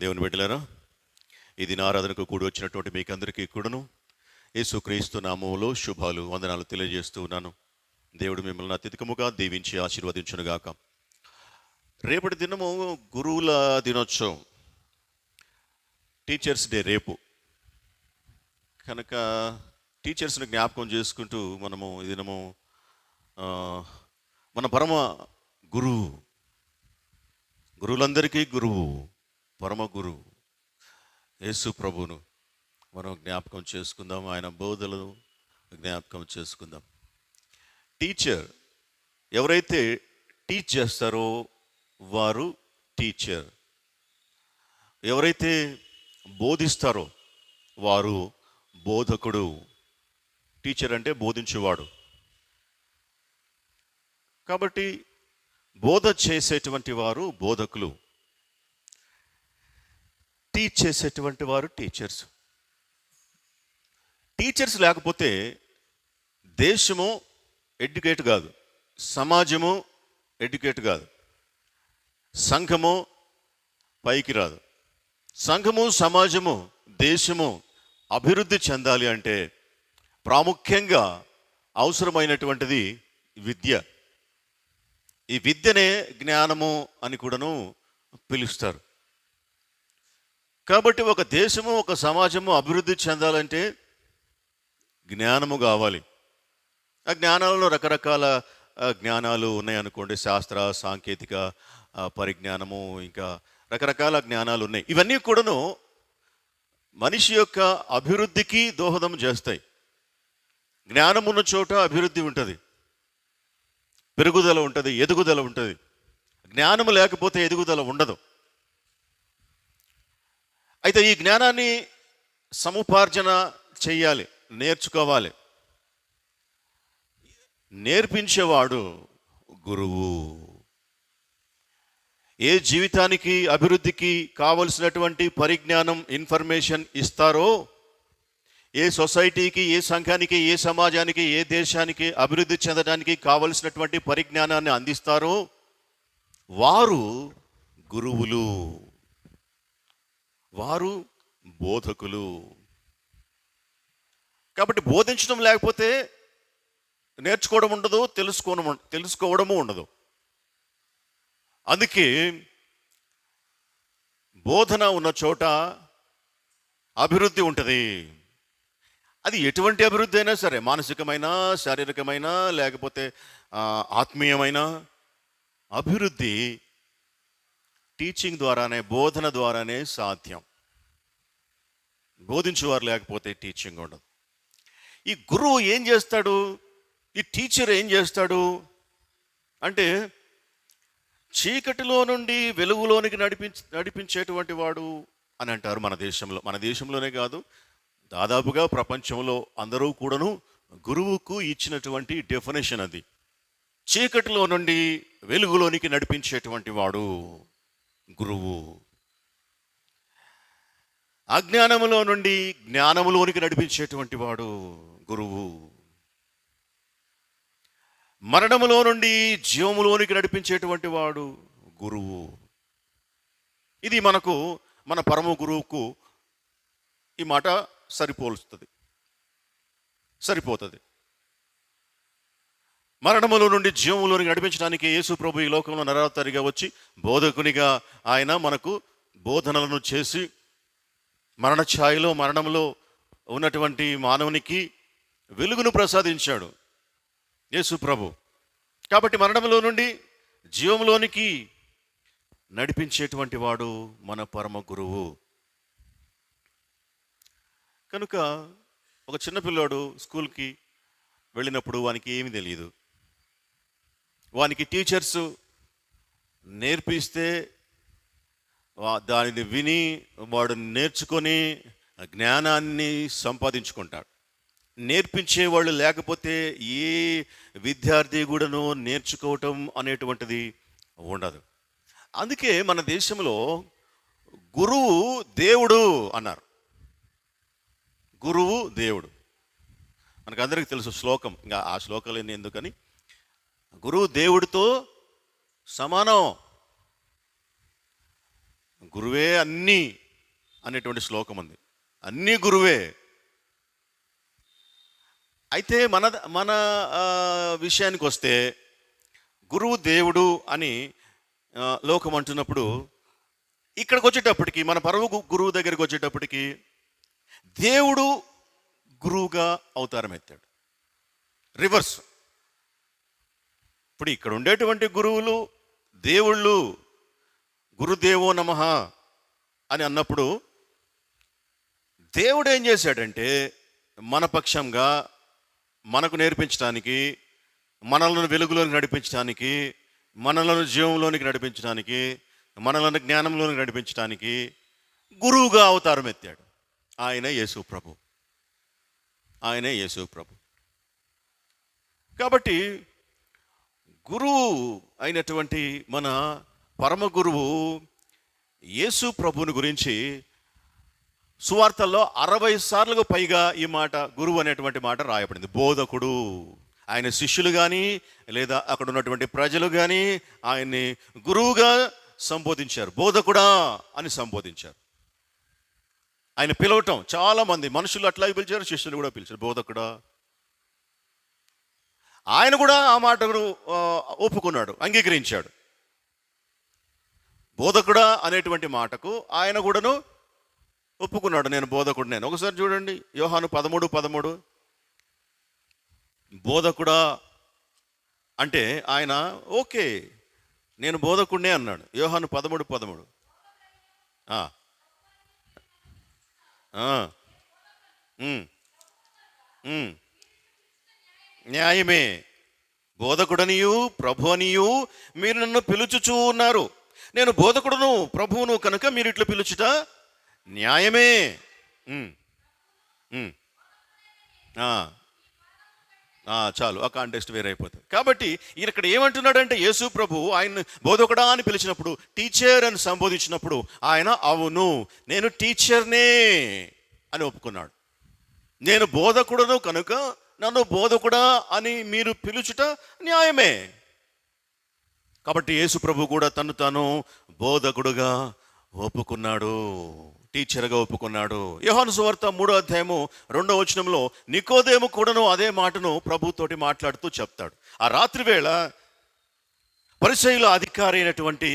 దేవుని బిడ్డలారా, ఈ దిన ఆరాధనకు కూడి వచ్చినటువంటి మీకు అందరికీ కూడాను యేసుక్రీస్తు నామములో శుభాలు వందనాలు తెలియజేస్తూ ఉన్నాను. దేవుడు మిమ్మల్ని అత్యధికముగా దీవించి ఆశీర్వదించునుగాక. రేపటి దినము గురువుల దినోత్సవం, టీచర్స్ డే రేపు కనుక టీచర్స్ని జ్ఞాపకం చేసుకుంటూ మనము ఈ దినము మన పరమ గురువు, గురువులందరికీ గురువు, పరమ గురువు యేసు ప్రభువును మనం జ్ఞాపకం చేసుకుందాం. ఆయన బోధలను జ్ఞాపకం చేసుకుందాం. టీచర్, ఎవరైతే టీచ్ చేస్తారో వారు టీచర్. ఎవరైతే బోధిస్తారో వారు బోధకుడు. టీచర్ అంటే బోధించేవాడు. కాబట్టి బోధ చేసేటువంటి వారు బోధకులు, టీచ్ చేసేటువంటి వారు టీచర్స్. టీచర్స్ లేకపోతే దేశము ఎడ్యుకేట్ కాదు, సమాజము ఎడ్యుకేట్ కాదు, సంఘము పైకి రాదు. సంఘము, సమాజము, దేశము అభివృద్ధి చెందాలి అంటే ప్రాముఖ్యంగా అవసరమైనటువంటిది విద్య. ఈ విద్యనే జ్ఞానము అని కూడాను పిలుస్తారు. కాబట్టి ఒక దేశము, ఒక సమాజము అభివృద్ధి చెందాలంటే జ్ఞానము కావాలి. ఆ జ్ఞానాలలో రకరకాల జ్ఞానాలు ఉన్నాయనుకోండి. శాస్త్ర, సాంకేతిక పరిజ్ఞానము, ఇంకా రకరకాల జ్ఞానాలు ఉన్నాయి. ఇవన్నీ కూడాను మనిషి యొక్క అభివృద్ధికి దోహదం చేస్తాయి. జ్ఞానం ఉన్న చోట అభివృద్ధి ఉంటుంది, పెరుగుదల ఉంటుంది, ఎదుగుదల ఉంటుంది. జ్ఞానము లేకపోతే ఎదుగుదల ఉండదు. అయితే ఈ జ్ఞానాన్ని సముపార్జన చెయ్యాలి, నేర్చుకోవాలి. నేర్పించేవాడు గురువు. ఏ జీవితానికి, అభివృద్ధికి కావలసినటువంటి పరిజ్ఞానం, ఇన్ఫర్మేషన్ ఇస్తారో, ఏ సొసైటీకి, ఏ సంఘానికి, ఏ సమాజానికి, ఏ దేశానికి అభివృద్ధి చెందడానికి కావలసినటువంటి పరిజ్ఞానాన్ని అందిస్తారో వారు గురువులు, వారు బోధకులు. కాబట్టి బోధించడం లేకపోతే నేర్చుకోవడం ఉండదు, తెలుసుకోవడము ఉండదు. అందుకే బోధన ఉన్న చోట అభివృద్ధి ఉంటుంది. అది ఎటువంటి అభివృద్ధి అయినా సరే, మానసికమైన, శారీరకమైన, లేకపోతే ఆత్మీయమైన అభివృద్ధి టీచింగ్ ద్వారానే, బోధన ద్వారానే సాధ్యం. బోధించేవారు లేకపోతే టీచింగ్ ఉండదు. ఈ గురువు ఏం చేస్తాడు, ఈ టీచర్ ఏం చేస్తాడు అంటే చీకటిలో నుండి వెలుగులోనికి నడిపించేటువంటి వాడు అని అంటారు మన దేశంలో. మన దేశంలోనే కాదు, దాదాపుగా ప్రపంచంలో అందరూ కూడాను గురువుకు ఇచ్చినటువంటి డెఫినేషన్ అది. చీకటిలో నుండి వెలుగులోనికి నడిపించేటువంటి వాడు గురువు. అజ్ఞానములో నుండి జ్ఞానములోనికి నడిపించేటువంటి వాడు గురువు. మరణములో నుండి జీవములోనికి నడిపించేటువంటి వాడు గురువు. ఇది మనకు, మన పరమ గురువుకు ఈ మాట సరిపోతుంది. మరణములో నుండి జీవములోనికి నడిపించడానికి యేసు ప్రభు ఈ లోకంలో నరావతారిగా వచ్చి బోధకునిగా ఆయన మనకు బోధనలను చేసి మరణ ఛాయలో, మరణంలో ఉన్నటువంటి మానవునికి వెలుగును ప్రసాదించాడు యేసు ప్రభు. కాబట్టి మరణంలో నుండి జీవంలోనికి నడిపించేటువంటి వాడు మన పరమ గురువు. కనుక ఒక చిన్నపిల్లాడు స్కూల్కి వెళ్ళినప్పుడు వానికి ఏమీ తెలియదు. వానికి టీచర్స్ నేర్పిస్తే దానిని విని వాడు నేర్చుకొని జ్ఞానాన్ని సంపాదించుకుంటాడు. నేర్పించేవాళ్ళు లేకపోతే ఏ విద్యార్థి కూడాను నేర్చుకోవటం అనేటువంటిది ఉండదు. అందుకే మన దేశంలో గురువు దేవుడు అన్నారు. గురువు దేవుడు మనకందరికీ తెలుసు శ్లోకం. ఇంకా ఆ శ్లోకాలు ఎందుకని, గురువు దేవుడితో సమానం. గురువే అన్నీ అనేటువంటి శ్లోకం ఉంది. అన్నీ గురువే. అయితే మన మన విషయానికి వస్తే గురువు దేవుడు అని లోకం అంటున్నప్పుడు, ఇక్కడికి వచ్చేటప్పటికి మన పరమ గురువు దగ్గరికి వచ్చేటప్పటికి దేవుడు గురువుగా అవతారం ఎత్తాడు. రివర్స్. ఇప్పుడు ఇక్కడ ఉండేటువంటి గురువులు దేవుళ్ళు, గురుదేవో నమః అని అన్నప్పుడు దేవుడు ఏం చేశాడంటే మన పక్షంగా మనకు నేర్పించడానికి, మనలను వెలుగులోనికి నడిపించడానికి, మనలను జీవంలోనికి నడిపించడానికి, మనలను జ్ఞానంలోనికి నడిపించడానికి గురువుగా అవతారం ఎత్తాడు. ఆయన యేసు ప్రభు. ఆయనే యేసు ప్రభు. కాబట్టి గురువు అయినటువంటి మన పరమ గురువు యేసు ప్రభుని గురించి సువార్తల్లో 60 సార్లుగా పైగా ఈ మాట గురువు అనేటువంటి మాట రాయబడింది. బోధకుడు. ఆయన శిష్యులు కానీ లేదా అక్కడ ఉన్నటువంటి ప్రజలు కానీ ఆయన్ని గురువుగా సంబోధించారు. బోధకుడా అని సంబోధించారు. ఆయన పిలవటం చాలామంది మనుషులు అట్లాగే పిలిచారు, శిష్యులు కూడా పిలిచారు బోధకుడా. ఆయన కూడా ఆ మాటను ఒప్పుకున్నాడు, అంగీకరించాడు. బోధకుడా అనేటువంటి మాటకు ఆయన కూడాను ఒప్పుకున్నాడు, నేను బోధకుడు నేను. ఒకసారి చూడండి యోహాను 13:13. బోధకుడా అంటే ఆయన ఓకే నేను బోధకుడినే అన్నాడు. యోహాను 13:13. న్యాయమే. బోధకుడనియు ప్రభు అనియు మీరు నన్ను పిలుచుచూ ఉన్నారు. నేను బోధకుడును ప్రభువును కనుక మీరు ఇట్లా పిలుచుట న్యాయమే. చాలు, ఆ కాంటెక్స్ట్ వేరైపోతుంది. కాబట్టి ఈయన ఇక్కడ ఏమంటున్నాడంటే యేసు ప్రభు ఆయన బోధకుడా అని పిలిచినప్పుడు, టీచర్ అని సంబోధించినప్పుడు ఆయన అవును నేను టీచర్నే అని ఒప్పుకున్నాడు. నేను బోధకుడును కనుక నన్ను బోధకుడా అని మీరు పిలుచుట న్యాయమే. కాబట్టి యేసు ప్రభు కూడా తను తాను బోధకుడుగా ఒప్పుకున్నాడు, టీచర్గా ఒప్పుకున్నాడు. యోహాను సువార్త 3:2 నికోదేము కూడాను అదే మాటను ప్రభుతోటి మాట్లాడుతూ చెప్తాడు. ఆ రాత్రి వేళ పరిసయ్యుల అధికారి అయినటువంటి,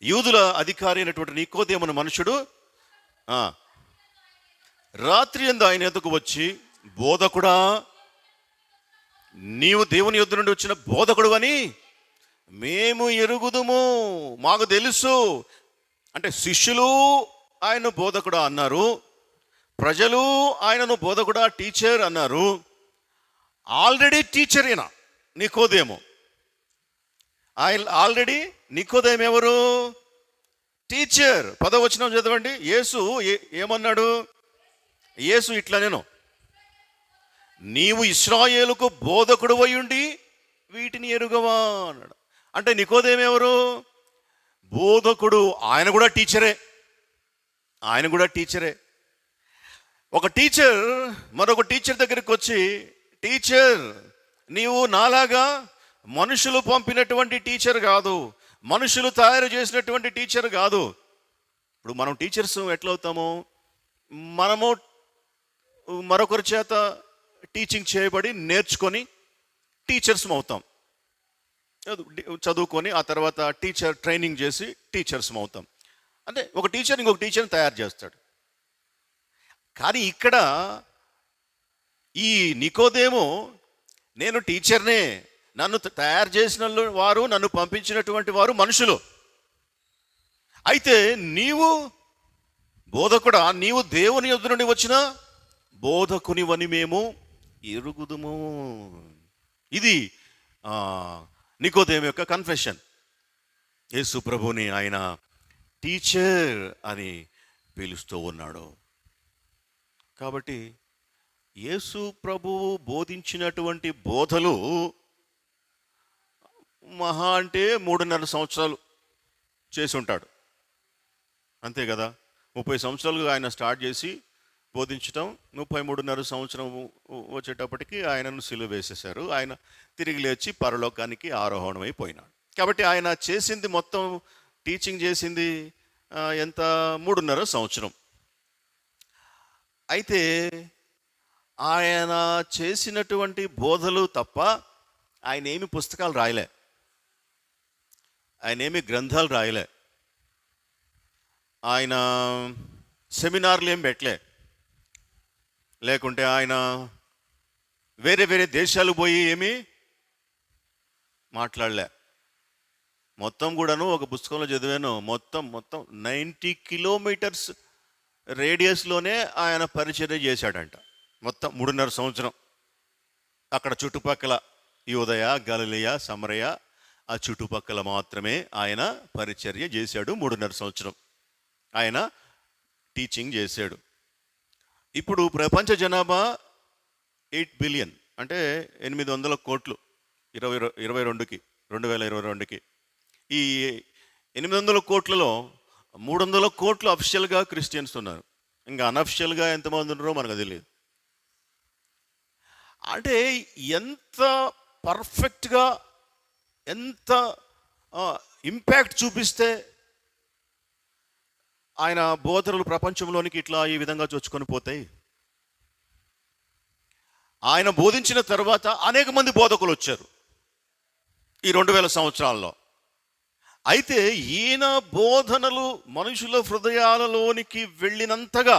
యూదుల అధికారి అయినటువంటి నికోదేమును మనుషుడు రాత్రి యందు ఆయన ఎదుకు వచ్చి, బోధకుడా నీవు దేవుని యొద్ద నుండి వచ్చిన బోధకుడు అని మేము ఎరుగుదుము, మాకు తెలుసు. అంటే శిష్యులు ఆయన బోధకుడా అన్నారు, ప్రజలు ఆయనను బోధకుడా టీచర్ అన్నారు. ఆల్రెడీ టీచర్ అయినా నికోదేము. ఆల్రెడీ నికోదేము ఎవరు? టీచర్. 10వ వచనం చదవండి. యేసు ఏమన్నాడు? యేసు ఇట్లా నేను నీవు ఇశ్రాయేలుకు బోధకుడు అయ్యుండి వీటిని ఎరుగవా అన్నాడు. అంటే నికోదేము ఎవరు? బోధకుడు. ఆయన కూడా టీచరే. ఆయన కూడా టీచరే. ఒక టీచర్ మరొక టీచర్ దగ్గరికి వచ్చి, టీచర్ నీవు నాలాగా మనుషులు పంపినటువంటి టీచర్ కాదు, మనుషులు తయారు చేసినటువంటి టీచర్ కాదు. ఇప్పుడు మనం టీచర్స్ ఎట్లా అవుతాము? మనము మరొకరి చేత టీచింగ్ చేయబడి నేర్చుకొని టీచర్స్ అవుతాం. చదువుకొని ఆ తర్వాత టీచర్ ట్రైనింగ్ చేసి టీచర్స్ అవుతాం. అంటే ఒక టీచర్ ఇంకొక టీచర్ని తయారు చేస్తాడు. కానీ ఇక్కడ ఈ నికోదేము నేను టీచర్నే, నన్ను తయారు చేసిన వారు, నన్ను పంపించినటువంటి వారు మనుషులు. అయితే నీవు బోధకుడా, నీవు దేవుని యొద్ద నుండి వచ్చిన బోధకునివని మేము ఎరుగుదుము. ఇది నికోదేము యొక్క కన్ఫెషన్. యేసు ప్రభుని ఆయన టీచర్ అని పిలుస్తూ ఉన్నాడు. కాబట్టి యేసు ప్రభువు బోధించినటువంటి బోధలు మహా అంటే 3.5 సంవత్సరాలు చేసి ఉంటాడు, అంతే కదా. 30 సంవత్సరాలుగా ఆయన స్టార్ట్ చేసి బోధించటం, 33.5 సంవత్సరం వచ్చేటప్పటికి ఆయనను సిలువ వేసేశారు. ఆయన తిరిగి లేచి పరలోకానికి ఆరోహణమైపోయినాడు. కాబట్టి ఆయన చేసింది మొత్తం టీచింగ్ చేసింది ఎంత 3.5 సంవత్సరం. అయితే ఆయన చేసినటువంటి బోధలు తప్ప ఆయన ఏమి పుస్తకాలు రాయలే, ఆయన ఏమి గ్రంథాలు రాయలే, ఆయన సెమినార్లు ఏం పెట్టలే, లేకుంటే ఆయన వేరే వేరే దేశాలు పోయి ఏమీ మాట్లాడలే. మొత్తం కూడాను ఒక పుస్తకంలో చదివాను, మొత్తం 90 కిలోమీటర్స్ రేడియస్లోనే ఆయన పరిచర్య చేశాడంట. మొత్తం 3.5 సంవత్సరం అక్కడ చుట్టుపక్కల యూదయ, గలిలయ, సమరయ ఆ చుట్టుపక్కల మాత్రమే ఆయన పరిచర్య చేశాడు. 3.5 సంవత్సరం ఆయన టీచింగ్ చేశాడు. ఇప్పుడు ప్రపంచ జనాభా 8 బిలియన్, అంటే 800 కోట్లు 2022కి. ఈ 800 కోట్లలో 300 కోట్లు అఫిషియల్గా క్రిస్టియన్స్ ఉన్నారు. ఇంకా అన్అఫిషియల్గా ఎంతమంది ఉన్నారో మనకు తెలియదు. అంటే ఎంత పర్ఫెక్ట్గా, ఎంత ఇంపాక్ట్ చూపిస్తే ఆయన బోధనలు ప్రపంచంలోనికి ఇట్లా ఈ విధంగా చొచ్చుకొని పోతాయి. ఆయన బోధించిన తర్వాత అనేక మంది బోధకులు వచ్చారు ఈ 2000 సంవత్సరాల్లో. అయితే ఈయన బోధనలు మనుషుల హృదయాలలోనికి వెళ్ళినంతగా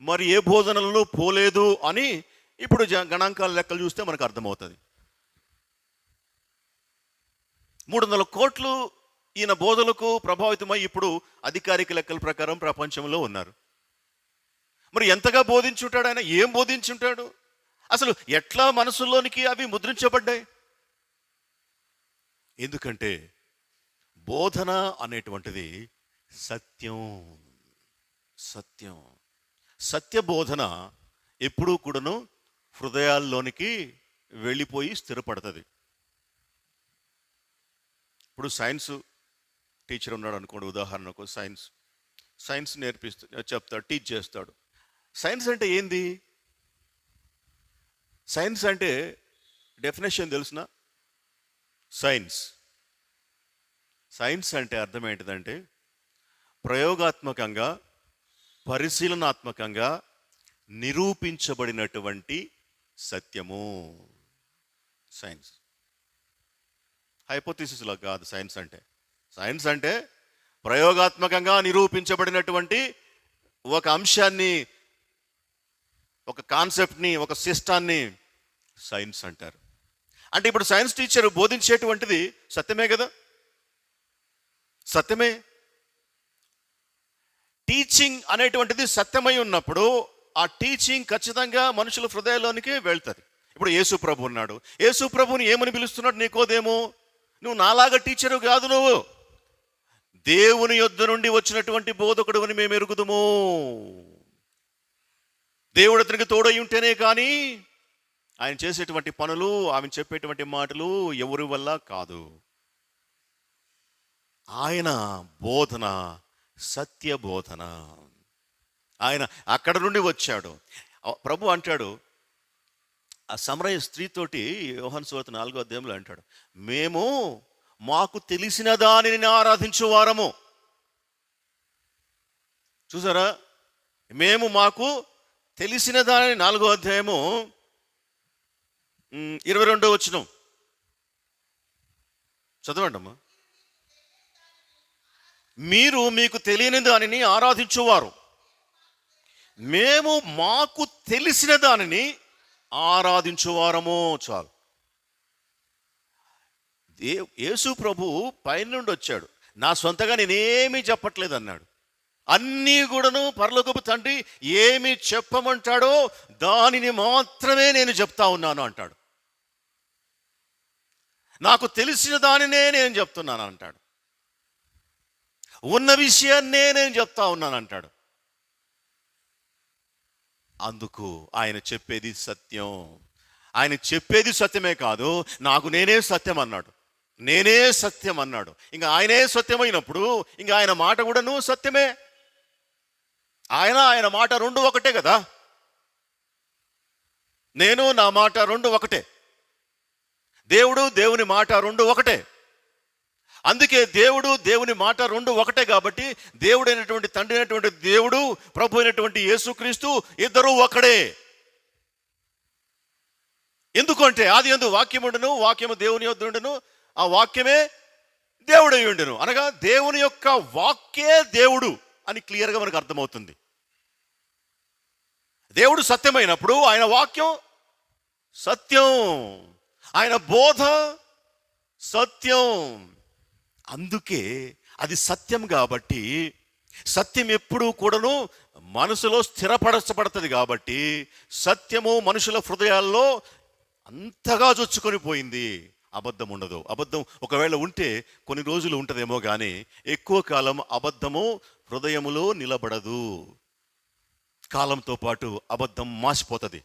మరి ఏ బోధనలలో పోలేదు అని ఇప్పుడు గణాంకాల లెక్కలు చూస్తే మనకు అర్థమవుతుంది. 300 కోట్లు ఈయన బోధలకు ప్రభావితమై ఇప్పుడు అధికారిక లెక్కల ప్రకారం ప్రపంచంలో ఉన్నారు. మరి ఎంతగా బోధించుంటాడు ఆయన? ఏం బోధించుంటాడు? అసలు ఎట్లా మనసులోనికి అవి ముద్రించబడ్డాయి? ఎందుకంటే బోధన అనేటువంటిది సత్యం. సత్య బోధన ఎప్పుడూ కూడాను హృదయాల్లోనికి వెళ్ళిపోయి స్థిరపడుతుంది. ఇప్పుడు సైన్స్ టీచర్ ఉన్నాడు అనుకోండి, ఉదాహరణకు సైన్స్ చెప్తాడు, టీచ్ చేస్తాడు. సైన్స్ అంటే ఏంది? సైన్స్ అంటే డెఫినేషన్ తెలుసునా? సైన్స్ అంటే అర్థం ఏంటిదంటే ప్రయోగాత్మకంగా, పరిశీలనాత్మకంగా నిరూపించబడినటువంటి సత్యము సైన్స్. హైపోథిసిస్లో కాదు సైన్స్ అంటే ప్రయోగాత్మకంగా నిరూపించబడినటువంటి ఒక అంశాన్ని, ఒక కాన్సెప్ట్ని, ఒక సిస్టాన్ని సైన్స్ అంటారు. అంటే ఇప్పుడు సైన్స్ టీచర్ బోధించేటువంటిది సత్యమే కదా? సత్యమే. టీచింగ్ అనేటువంటిది సత్యమై ఉన్నప్పుడు ఆ టీచింగ్ ఖచ్చితంగా మనుషుల హృదయాల్లోనికి వెళ్తుంది. ఇప్పుడు యేసు ప్రభు ఉన్నాడు, యేసు ప్రభుని ఏమని పిలుస్తున్నాడు? నికోదేము, నువ్వు నాలాగా టీచరు కాదు, నువ్వు దేవుని యొద్ద నుండి వచ్చినటువంటి బోధకుడు అని మేము ఎరుగుదుము. దేవుడు అతనికి తోడై ఉంటేనే కానీ ఆయన చేసేటువంటి పనులు, ఆమె చెప్పేటువంటి మాటలు ఎవరి వల్ల కాదు. ఆయన బోధన సత్య బోధన. ఆయన అక్కడ నుండి వచ్చాడు. ప్రభు అంటాడు ఆ సమరయ స్త్రీతోటి, యోహాను సువార్త 4వ అధ్యాయంలో అంటాడు, మేము మాకు తెలిసిన దానిని ఆరాధించు వారము. చూసారా? మేము మాకు తెలిసిన దానిని 4వ అధ్యాయము 22వ వచనం చదవండి అమ్మా. మీరు మీకు తెలియని దానిని ఆరాధించువారు, మేము మాకు తెలిసిన దానిని ఆరాధించువారము. చాలు. యేసు ప్రభు పైన నుండి వచ్చాడు, నా సొంతగా నేనేమీ చెప్పట్లేదు అన్నాడు. అన్నీ కూడాను పరలోకపు తండ్రి ఏమి చెప్పమంటాడో దానిని మాత్రమే నేను చెప్తా ఉన్నాను అంటాడు. నాకు తెలిసిన దానినే నేను చెప్తున్నాను అంటాడు. ఉన్న విషయాన్నే నేను చెప్తా ఉన్నాను అంటాడు. అందుకు ఆయన చెప్పేది సత్యం. ఆయన చెప్పేది సత్యమే కాదు, నాకు నేనే సత్యం అన్నాడు. నేనే సత్యం అన్నాడు. ఇంకా ఆయనే సత్యమైనప్పుడు ఇంకా ఆయన మాట కూడాను సత్యమే. ఆయన మాట రెండు ఒకటే కదా. నేను నా మాట రెండు ఒకటే, దేవుడు దేవుని మాట రెండు ఒకటే. అందుకే దేవుడు, దేవుని మాట రెండు ఒకటే కాబట్టి దేవుడైనటువంటి తండ్రి అయినటువంటి దేవుడు, ప్రభు అయినటువంటి యేసుక్రీస్తు ఇద్దరు ఒకడే. ఎందుకంటే ఆది యందు వాక్యము ఉండెను, వాక్యము దేవుని యొద్ద ఉండెను, ఆ వాక్యమే దేవుడై ఉండెను. అనగా దేవుని యొక్క వాక్యే దేవుడు అని క్లియర్గా మనకు అర్థమవుతుంది. దేవుడు సత్యమైనప్పుడు ఆయన వాక్యం సత్యం, ఆయన బోధ సత్యం. అందుకే అది సత్యం కాబట్టి, సత్యం ఎప్పుడూ కూడాను మనసులో స్థిరపరచబడుతుంది కాబట్టి, సత్యము మనుషుల హృదయాల్లో అంతగా చొచ్చుకొని పోయింది. అబద్ధం ఉండదు. అబద్ధం ఒకవేళ ఉంటే కొన్ని రోజులు ఉంటుందేమో కానీ ఎక్కువ కాలం అబద్ధము హృదయములో నిలబడదు. కాలంతో పాటు అబద్ధం మాసిపోతుంది.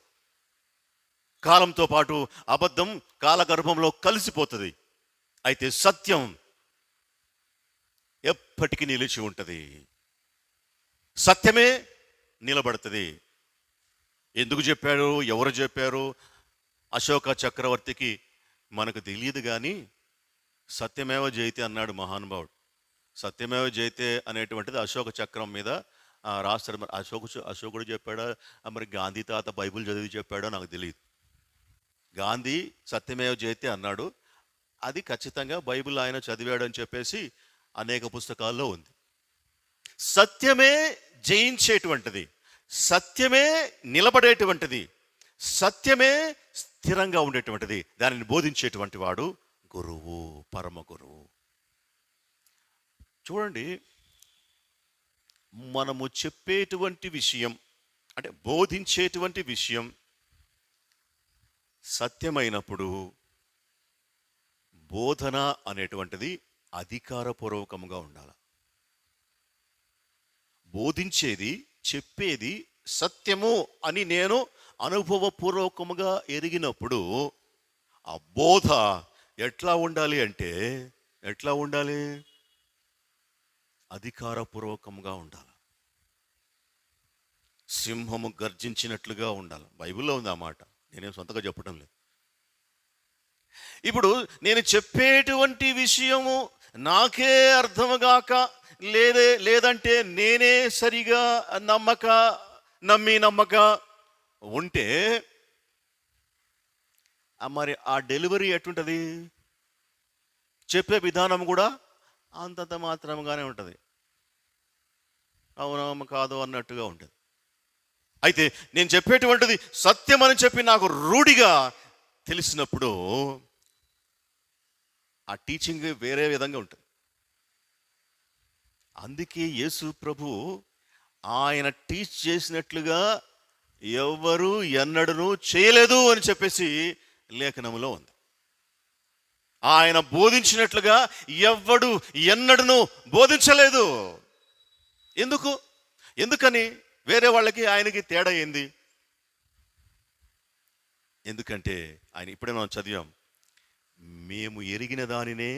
కాలంతో పాటు అబద్ధం కాలగర్భంలో కలిసిపోతుంది. అయితే సత్యం ఎప్పటికీ నిలిచి ఉంటుంది. సత్యమే నిలబడుతుంది. ఎందుకు చెప్పారు, ఎవరు చెప్పారు? అశోక చక్రవర్తికి మనకు తెలియదు కానీ సత్యమేవ జయతే అన్నాడు మహానుభావుడు. సత్యమేవ జయతే అనేటువంటిది అశోక చక్రం మీద రాస్తాడు. మరి అశోకుడు చెప్పాడా, మరి గాంధీ తాత బైబిల్ చదివి చెప్పాడో నాకు తెలియదు. గాంధీ సత్యమేవ జయతే అన్నాడు. అది ఖచ్చితంగా బైబిల్ ఆయన చదివాడు అని చెప్పేసి అనేక పుస్తకాల్లో ఉంది. సత్యమే జయించేటువంటిది, సత్యమే నిలబడేటువంటిది, సత్యమే స్థిరంగా ఉండేటువంటిది. దానిని బోధించేటువంటి వాడు గురువు, పరమ గురువు. చూడండి, మనము చెప్పేటువంటి విషయం అంటే బోధించేటువంటి విషయం సత్యమైనప్పుడు బోధన అనేటువంటిది అధికారపూర్వకంగా ఉండాలి. బోధించేది, చెప్పేది సత్యము అని నేను అనుభవపూర్వకముగా ఎరిగినప్పుడు ఆ బోధ ఎట్లా ఉండాలి అంటే, ఎట్లా ఉండాలి? అధికారపూర్వకంగా ఉండాలి. సింహము గర్జించినట్లుగా ఉండాలి. బైబిల్లో ఉంది ఆ మాట, నేనేం సొంతగా చెప్పడం లేదు. ఇప్పుడు నేను చెప్పేటువంటి విషయము నాకే అర్థముగాక లేదంటే నేనే సరిగా నమ్మక ఉంటే మరి ఆ డెలివరీ ఎట్టుంటుంది? చెప్పే విధానం కూడా అంతంత మాత్రంగానే ఉంటుంది. అవునమ్మ కాదు అన్నట్టుగా ఉంటుంది. అయితే నేను చెప్పేటువంటిది సత్యం అని చెప్పి నాకు రూఢిగా తెలిసినప్పుడు ఆ టీచింగ్ వేరే విధంగా ఉంటుంది. అందుకే యేసు ప్రభు ఆయన టీచ్ చేసినట్లుగా ఎవరు ఎన్నడూ చేయలేదు అని చెప్పేసి లేఖనంలో ఉంది. ఆయన బోధించినట్లుగా ఎవ్వడు ఎన్నడూ బోధించలేదు. ఎందుకని? వేరే వాళ్ళకి ఆయనకి తేడా ఏంది? ఎందుకంటే ఆయన ఇప్పుడే మనం చదివాం, మేము ఎరిగిన దానినే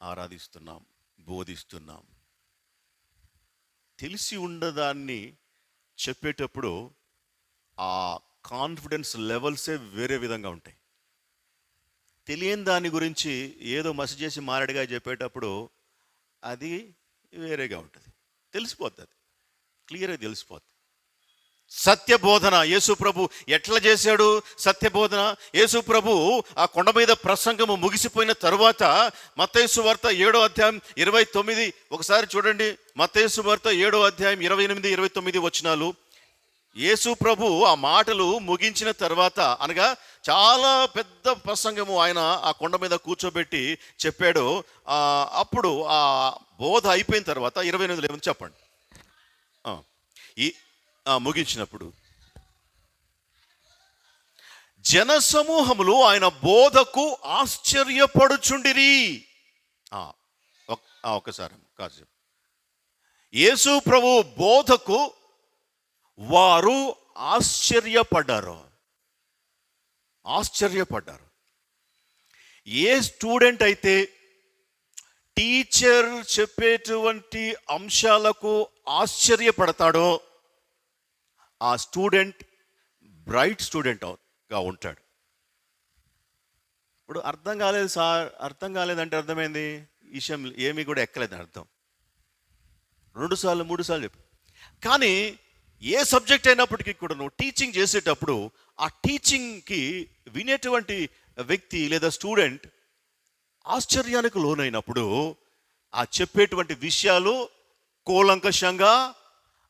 ఆరాధిస్తున్నాం, బోధిస్తున్నాం. తెలిసి ఉన్నదాన్ని చెప్పేటప్పుడు ఆ కాన్ఫిడెన్స్ లెవెల్సే వేరే విధంగా ఉంటాయి. తెలియని దాని గురించి ఏదో మసి చేసి మారడిగా చెప్పేటప్పుడు అది వేరేగా ఉంటుంది. తెలిసిపోద్ది, అది క్లియర్గా తెలిసిపోద్ది. సత్యబోధన యేసు ప్రభు ఎట్లా చేశాడు? సత్యబోధన యేసు ప్రభు ఆ కొండ మీద ప్రసంగము ముగిసిపోయిన తరువాత మత్తయి సువార్త 7వ అధ్యాయం 29 ఒకసారి చూడండి. మత్తయి సువార్త 7వ అధ్యాయం 28, 29 వచనాలు. యేసు ప్రభు ఆ మాటలు ముగించిన తర్వాత, అనగా చాలా పెద్ద ప్రసంగము ఆయన ఆ కొండ మీద కూర్చోబెట్టి చెప్పాడు. అప్పుడు ఆ బోధ అయిపోయిన తర్వాత 28 ఏమని చెప్పండి. ముగించినప్పుడు జనసమూహములు ఆయన బోధకు ఆశ్చర్యపడుచుండిరి. ఒకసారి కాసేపు యేసు ప్రభు బోధకు వారు ఆశ్చర్యపడ్డారు. ఏ స్టూడెంట్ అయితే టీచర్ చెప్పేటువంటి అంశాలకు ఆశ్చర్యపడతాడో ఆ స్టూడెంట్ బ్రైట్ స్టూడెంట్గా ఉంటాడు. ఇప్పుడు అర్థం కాలేదు సార్, అర్థం కాలేదంటే అర్థమైంది విషయం ఏమీ కూడా ఎక్కలేదు అర్థం. 2 సార్లు 3 సార్లు చెప్పు. కానీ ఏ సబ్జెక్ట్ అయినప్పటికీ కూడా నువ్వు టీచింగ్ చేసేటప్పుడు ఆ టీచింగ్కి వినేటువంటి వ్యక్తి లేదా స్టూడెంట్ ఆశ్చర్యానికి లోనైనప్పుడు ఆ చెప్పేటువంటి విషయాలు కూలంకషంగా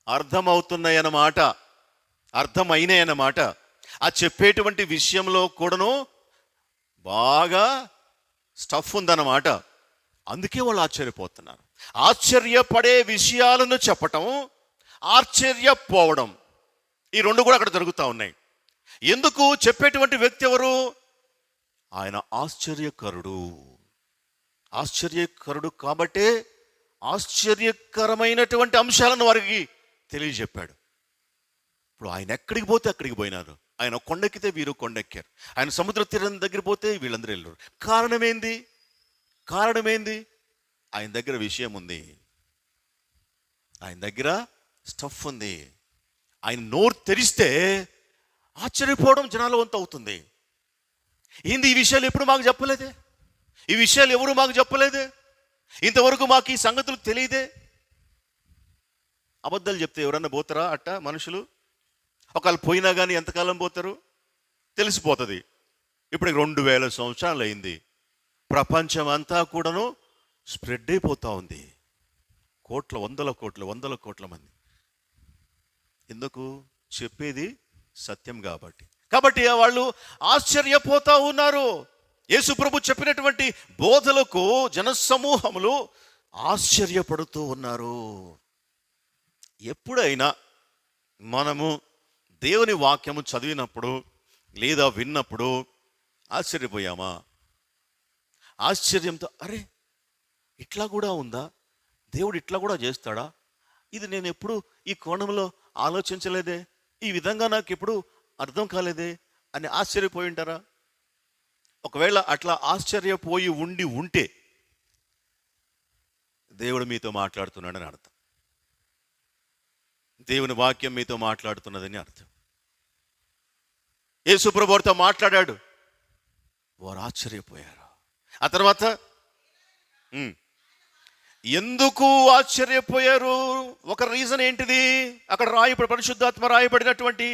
అర్థమవుతున్నాయన్నమాట, అర్థమైనాయన్నమాట. ఆ చెప్పేటువంటి విషయంలో కూడాను బాగా స్టఫ్ ఉందన్నమాట. అందుకే వాళ్ళు ఆశ్చర్యపోతున్నారు. ఆశ్చర్యపడే విషయాలను చెప్పటం, ఆశ్చర్యపోవడం, ఈ 2 కూడా అక్కడ జరుగుతూ ఉన్నాయి. ఎందుకు? చెప్పేటువంటి వ్యక్తి ఎవరు? ఆయన ఆశ్చర్యకరుడు. ఆశ్చర్యకరుడు కాబట్టే ఆశ్చర్యకరమైనటువంటి అంశాలను వారికి తెలియజెప్పాడు. ఇప్పుడు ఆయన ఎక్కడికి పోతే అక్కడికి పోయినారు. ఆయన కొండెక్కితే వీరు కొండెక్కారు. ఆయన సముద్ర తీరం దగ్గర పోతే వీళ్ళందరూ వెళ్ళారు. కారణమేంది? కారణమేంది? ఆయన దగ్గర విషయం ఉంది, ఆయన దగ్గర స్టఫ్ ఉంది. ఆయన నోరు తెరిస్తే ఆశ్చర్యపోవడం జనాల వంతు అవుతుంది. ఏంది ఈ విషయాలు ఎప్పుడు మాకు చెప్పలేదే, ఈ విషయాలు ఎవరు మాకు చెప్పలేదే, ఇంతవరకు మాకు ఈ సంగతులు తెలియదే. అబద్ధాలు చెప్తే ఎవరన్నా పోతారా అట్ట మనుషులు? ఒకవేళ పోయినా కానీ ఎంతకాలం పోతారు? తెలిసిపోతుంది. ఇప్పుడు 2000 సంవత్సరాలు అయింది, ప్రపంచం అంతా కూడాను స్ప్రెడ్ అయిపోతూ ఉంది. కోట్ల వందల కోట్ల మంది. ఎందుకు? చెప్పేది సత్యం కాబట్టి. కాబట్టి వాళ్ళు ఆశ్చర్యపోతూ ఉన్నారు. యేసు ప్రభు చెప్పినటువంటి బోధలకు జనసమూహములు ఆశ్చర్యపడుతూ ఉన్నారు. ఎప్పుడైనా మనము దేవుని వాక్యము చదివినప్పుడు లేదా విన్నప్పుడు ఆశ్చర్యపోయామా? ఆశ్చర్యంతో అరే ఇట్లా కూడా ఉందా, దేవుడు ఇట్లా కూడా చేస్తాడా, ఇది నేను ఎప్పుడు ఈ కోణంలో ఆలోచించలేదే, ఈ విధంగా నాకు ఎప్పుడు అర్థం కాలేదే అని ఆశ్చర్యపోయి ఉంటారా? ఒకవేళ అట్లా ఆశ్చర్యపోయి ఉంటే దేవుడు మీతో మాట్లాడుతున్నాడని అర్థం. దేవుని వాక్యం మీతో మాట్లాడుతున్నదని అర్థం. యేసు ప్రభువు వారితో మాట్లాడాడు, వారు ఆశ్చర్యపోయారు. ఆ తర్వాత ఎందుకు ఆశ్చర్యపోయారు? ఒక రీజన్ ఏంటిది? అక్కడ పరిశుద్ధాత్మ రాయబడినటువంటి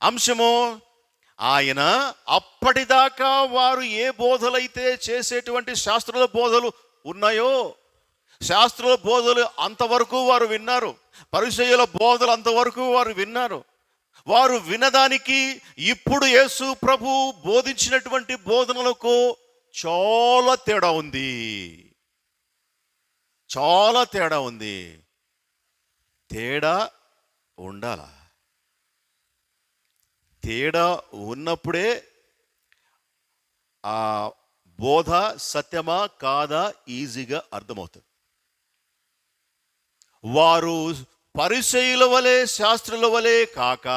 అంశము, ఆయన అప్పటిదాకా వారు ఏ బోధలైతే చేసేటువంటి శాస్త్రుల బోధలు ఉన్నాయో, శాస్త్రుల బోధలు అంతవరకు వారు విన్నారు, పరిసయ్యుల బోధలు అంతవరకు వారు విన్నారు. వారు వినదానికి ఇప్పుడు యేసు ప్రభు బోధించినటువంటి బోధనలకు చాలా తేడా ఉంది, చాలా తేడా ఉంది. తేడా ఉండాలా? తేడా ఉన్నప్పుడే ఆ బోధ సత్యమా కాదా ఈజీగా అర్థమవుతుంది. వారు పరిసయ్యుల వలె శాస్త్రుల వలె కాక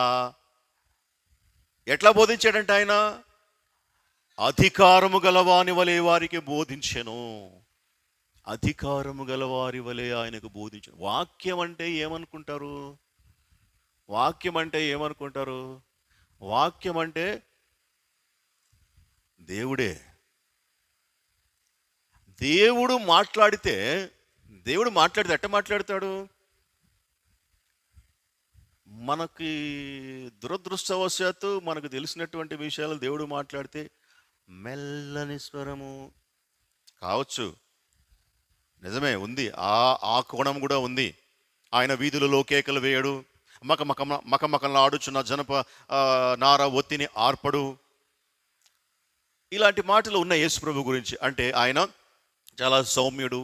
ఎట్లా బోధించాడంటే ఆయన అధికారము గలవాని వలె వారికి బోధించెను. అధికారము గలవారి వలె ఆయనకు బోధించను. వాక్యం అంటే ఏమనుకుంటారు? వాక్యం అంటే ఏమనుకుంటారు? వాక్యం అంటే దేవుడే. దేవుడు మాట్లాడితే ఎట్ట మాట్లాడతాడు? మనకి దురదృష్టవశాత్తు మనకు తెలిసినటువంటి విషయాలు దేవుడు మాట్లాడితే మెల్లని స్వరము కావచ్చు, నిజమే ఉంది, ఆ కోణం కూడా ఉంది. ఆయన వీధులలో కేకలు వేయడు, మకమకలాడుచున్న జనప నార ఒత్తిని ఆర్పడు. ఇలాంటి మాటలు ఉన్నాయి యేసు ప్రభు గురించి. అంటే ఆయన చాలా సౌమ్యుడు,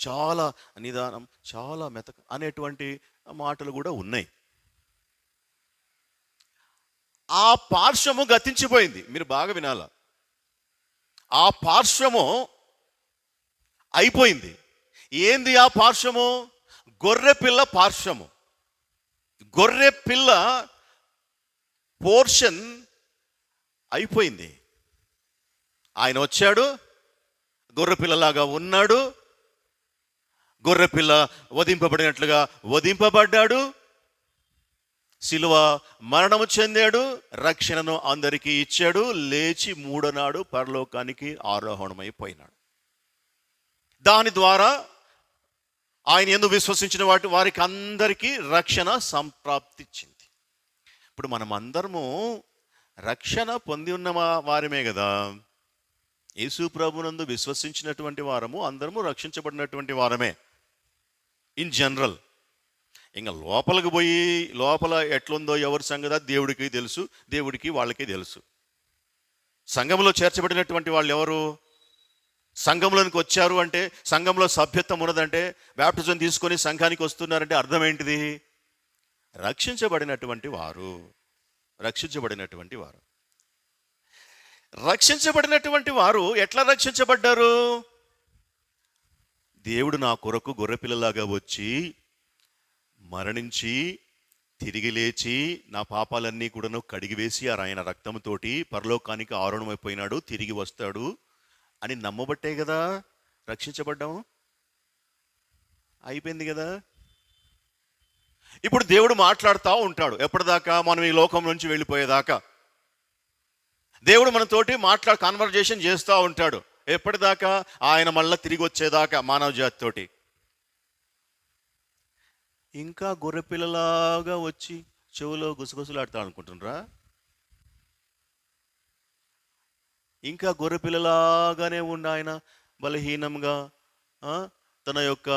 చాలా నిదానం, చాలా మెతక అనేటువంటి మాటలు కూడా ఉన్నాయి. ఆ పార్శ్వము గతించిపోయింది. మీరు బాగా వినాల, ఆ పార్శ్వము అయిపోయింది. ఏంది ఆ పార్శ్వము? గొర్రె పిల్ల పార్శ్వము. గొర్రె పిల్ల పోర్షన్ అయిపోయింది. ఆయన వచ్చాడు, గొర్రెపిల్లలాగా ఉన్నాడు, గొర్రెపిల్ల వధింపబడినట్లుగా వధింపబడ్డాడు. శిలువ మరణము చెందాడు, రక్షణను అందరికీ ఇచ్చాడు, లేచి మూడనాడు పరలోకానికి ఆరోహణమైపోయినాడు. దాని ద్వారా ఆయన యందు విశ్వసించిన వారికి అందరికీ రక్షణ సంప్రాప్తించింది. ఇప్పుడు మనం అందరము రక్షణ పొంది ఉన్న వారమే కదా. యేసు ప్రభునందు విశ్వసించినటువంటి వారము అందరము రక్షించబడినటువంటి వారమే ఇన్ జనరల్. ఇంకా లోపలికి పోయి లోపల ఎట్లుందో ఎవరి సంగతి దేవుడికి తెలుసు, దేవుడికి వాళ్ళకి తెలుసు. సంఘంలో చేర్చబడినటువంటి వాళ్ళు ఎవరు? సంఘంలోనికి వచ్చారు అంటే, సంఘంలో సభ్యత్వం ఉన్నదంటే, బ్యాప్టిజం తీసుకొని సంఘానికి వస్తున్నారంటే అర్థం ఏంటిది? రక్షించబడినటువంటి వారు. రక్షించబడినటువంటి వారు రక్షించబడినటువంటి వారు ఎట్లా రక్షించబడ్డారు? దేవుడు నా కొరకు గొర్రెపిల్లలాగా వచ్చి మరణించి తిరిగి లేచి నా పాపాలన్నీ కూడాను కడిగివేసి ఆయన రక్తంతోటి పరలోకానికి ఆరోహణమైపోయినాడు, తిరిగి వస్తాడు అని నమ్మబట్టే కదా రక్షించబడ్డాము. అయిపోయింది కదా. ఇప్పుడు దేవుడు మాట్లాడుతూ ఉంటాడు ఎప్పటిదాకా? మనం ఈ లోకం నుంచి వెళ్ళిపోయేదాకా దేవుడు మనతోటి కన్వర్జేషన్ చేస్తూ ఉంటాడు. ఎప్పటిదాకా? ఆయన మళ్ళీ తిరిగి వచ్చేదాకా మానవ జాతితోటి. ఇంకా గొర్రెపిల్లలాగా వచ్చి చెవులో గుసగుసలాడుతా అనుకుంటున్నారా? ఇంకా గొర్రెపిల్లలాగానే ఉండి ఆయన బలహీనంగా తన యొక్క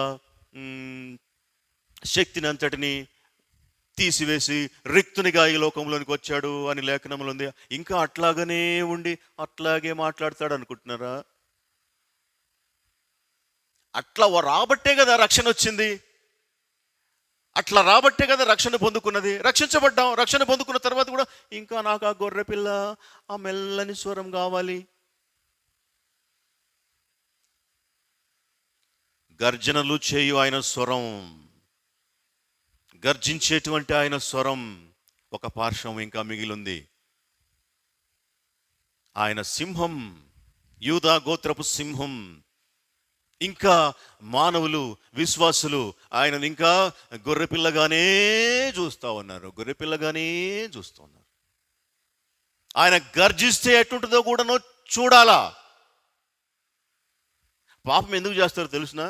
శక్తిని అంతటిని తీసివేసి రిక్తునిగా ఈ లోకంలోనికి వచ్చాడు అని లేఖనంలో ఉంది. ఇంకా అట్లాగనే ఉండి అట్లాగే మాట్లాడతాడు అనుకుంటున్నారా? అట్లా రాబట్టే కదా రక్షణ వచ్చింది. అట్లా రాబట్టే కదా రక్షణ పొందుకున్నది. రక్షించబడ్డాం. రక్షణ పొందుకున్న తర్వాత కూడా ఇంకా నాకు ఆ గొర్రె పిల్ల, ఆ మెల్లని స్వరం కావాలి. గర్జనలు చేయు ఆయన స్వరం, గర్జించేటువంటి ఆయన స్వరం ఒక పార్శ్వం ఇంకా మిగిలింది. ఆయన సింహం, యూదా గోత్రపు సింహం. ఇంకా మానవులు, విశ్వాసులు ఆయనను ఇంకా గొర్రెపిల్లగానే చూస్తూ ఉన్నారు. గొర్రెపిల్లగానే చూస్తూ ఉన్నారు. ఆయన గర్జిస్తే ఎట్టుంటుందో కూడాను చూడాలా. పాపం ఎందుకు చేస్తారో తెలుసునా?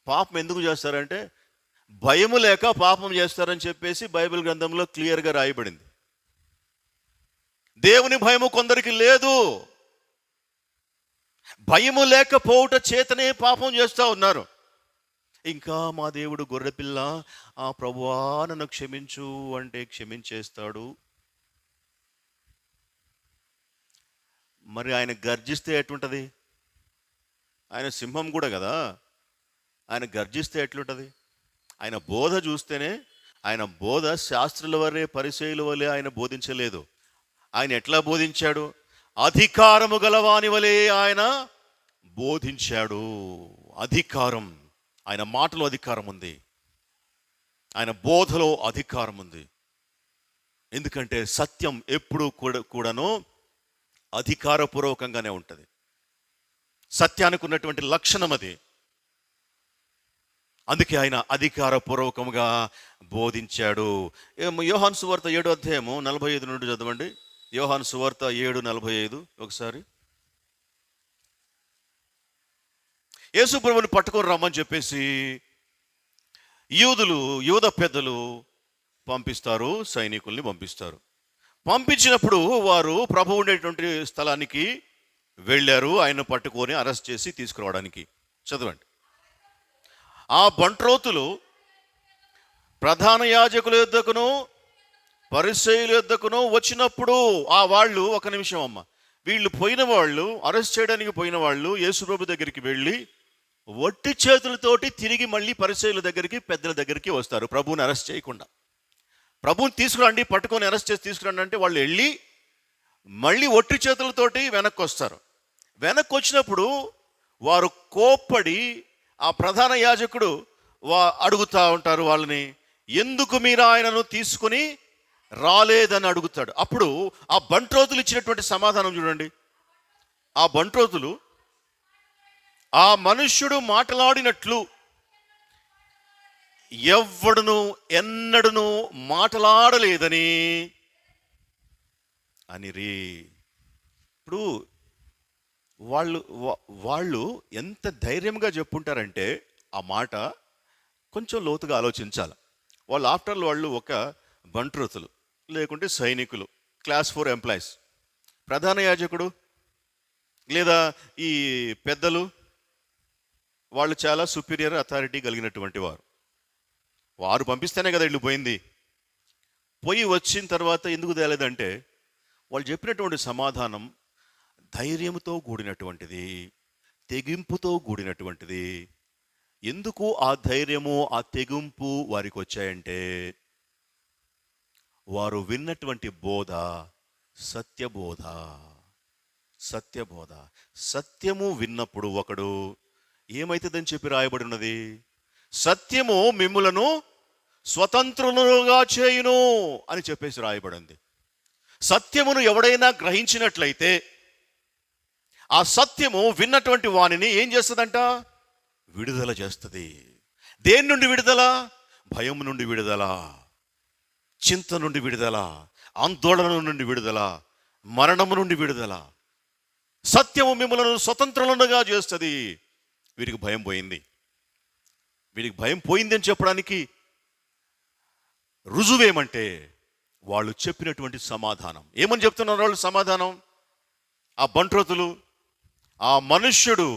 పాపం ఎందుకు చేస్తారంటే భయము లేక పాపం చేస్తారని చెప్పేసి బైబిల్ గ్రంథంలో క్లియర్గా రాయబడింది. దేవుని భయము కొందరికి లేదు. భయము లేకపోవుట చేతనే పాపం చేస్తూ ఉన్నారు. ఇంకా మా దేవుడు గొర్రెపిల్ల, ఆ ప్రభువా నన్ను క్షమించు అంటే క్షమించేస్తాడు. మరి ఆయన గర్జిస్తే ఎట్లుంటుంది? ఆయన సింహం కూడా కదా. ఆయన గర్జిస్తే ఎట్లుంటుంది? ఆయన బోధ చూస్తేనే, ఆయన బోధ శాస్త్రుల వలె పరిసయ్యుల వలె ఆయన బోధించలేదు. ఆయన ఎట్లా బోధించాడు? అధికారము గలవాని వలె ఆయన బోధించాడు. అధికారం, ఆయన మాటలో అధికారం ఉంది, ఆయన బోధలో అధికారం ఉంది. ఎందుకంటే సత్యం ఎప్పుడూ కూడాను అధికారపూర్వకంగానే ఉంటుంది. సత్యానికి ఉన్నటువంటి లక్షణం అది. అందుకే ఆయన అధికారపూర్వకంగా బోధించాడు. యోహాను సువార్త 7వ అధ్యాయము 45 నుండి చదవండి. యోహాను సువార్త 7:45 ఒకసారి. యేసు ప్రభువుని పట్టుకొని రమ్మని చెప్పేసి యూద పెద్దలు పంపిస్తారు, సైనికుల్ని పంపిస్తారు. పంపించినప్పుడు వారు ప్రభు ఉండేటువంటి స్థలానికి వెళ్ళారు, ఆయన పట్టుకొని అరెస్ట్ చేసి తీసుకురావడానికి. చదవండి. ఆ బంట్రోతులు ప్రధాన యాజకుల యొద్దకును పరిసయ్యుల యొద్దకును వచ్చినప్పుడు ఆ వాళ్ళు, ఒక నిమిషం అమ్మ, వీళ్ళు పోయిన వాళ్ళు, అరెస్ట్ చేయడానికి పోయిన వాళ్ళు యేసుప్రభు దగ్గరికి వెళ్ళి ఒట్టి చేతులతోటి తిరిగి మళ్ళీ పరిసయ్యుల దగ్గరికి, పెద్దల దగ్గరికి వస్తారు. ప్రభువుని అరెస్ట్ చేయకుండా. ప్రభువుని తీసుకురండి, పట్టుకొని అరెస్ట్ చేసి తీసుకురండి అంటే వాళ్ళు వెళ్ళి మళ్ళీ ఒట్టి చేతులతోటి వెనక్కి వస్తారు. వెనక్కి వచ్చినప్పుడు వారు కోప్పడి ఆ ప్రధాన యాజకుడు అడుగుతూ ఉంటారు వాళ్ళని, ఎందుకు మీరు ఆయనను తీసుకుని రాలేదని అడుగుతాడు. అప్పుడు ఆ బంట్రోతులు ఇచ్చినటువంటి సమాధానం చూడండి. ఆ బంట్రోతులు, ఆ మనుష్యుడు మాట్లాడినట్లు ఎవ్వడును ఎన్నడును మాటలాడలేదని అనిరి. ఇప్పుడు వాళ్ళు వాళ్ళు ఎంత ధైర్యంగా చెప్పుంటారంటే ఆ మాట కొంచెం లోతుగా ఆలోచించాలి. వాళ్ళు ఆఫ్టర్ వాళ్ళు ఒక బంట్రోతులు, లేకుంటే సైనికులు, క్లాస్ 4 ఎంప్లాయీస్. ప్రధాన యాజకుడు లేదా ఈ పెద్దలు వాళ్ళు చాలా సుపీరియర్ అథారిటీ కలిగినటువంటి వారు. వారు పంపిస్తేనే కదా వీళ్ళు పోయింది. పోయి వచ్చిన తర్వాత ఎందుకు తేలేదంటే వాళ్ళు చెప్పినటువంటి సమాధానం ధైర్యంతో కూడినటువంటిది, తెగింపుతో కూడినటువంటిది. ఎందుకు ఆ ధైర్యము ఆ తెగింపు వారికి వచ్చాయంటే వారు విన్నటువంటి బోధ సత్యబోధ. సత్యబోధ. సత్యము విన్నప్పుడు ఒకడు ఏమైతుందని చెప్పి రాయబడి ఉన్నది, సత్యము మిమ్ములను స్వతంత్రులుగా చేయును అని చెప్పేసి రాయబడింది. సత్యమును ఎవడైనా గ్రహించినట్లయితే ఆ సత్యము విన్నటువంటి వానిని ఏం చేస్తుందంట, విడుదల చేస్తుంది. దేని నుండి విడుదల? భయం నుండి విడుదల, చింత నుండి విడుదల, ఆందోళన నుండి విడుదల, మరణము నుండి విడుదల. సత్యము మిమ్మల్ని స్వతంత్రులుగా చేస్తుంది. వీరికి భయం పోయింది. వీరికి భయం పోయిందని చెప్పడానికి రుజువేమంటే వాళ్ళు చెప్పినటువంటి సమాధానం. ఏమని చెప్తున్నారు వాళ్ళు సమాధానం? ఆ బంట్రోతులు, ఆ మనుష్యుడు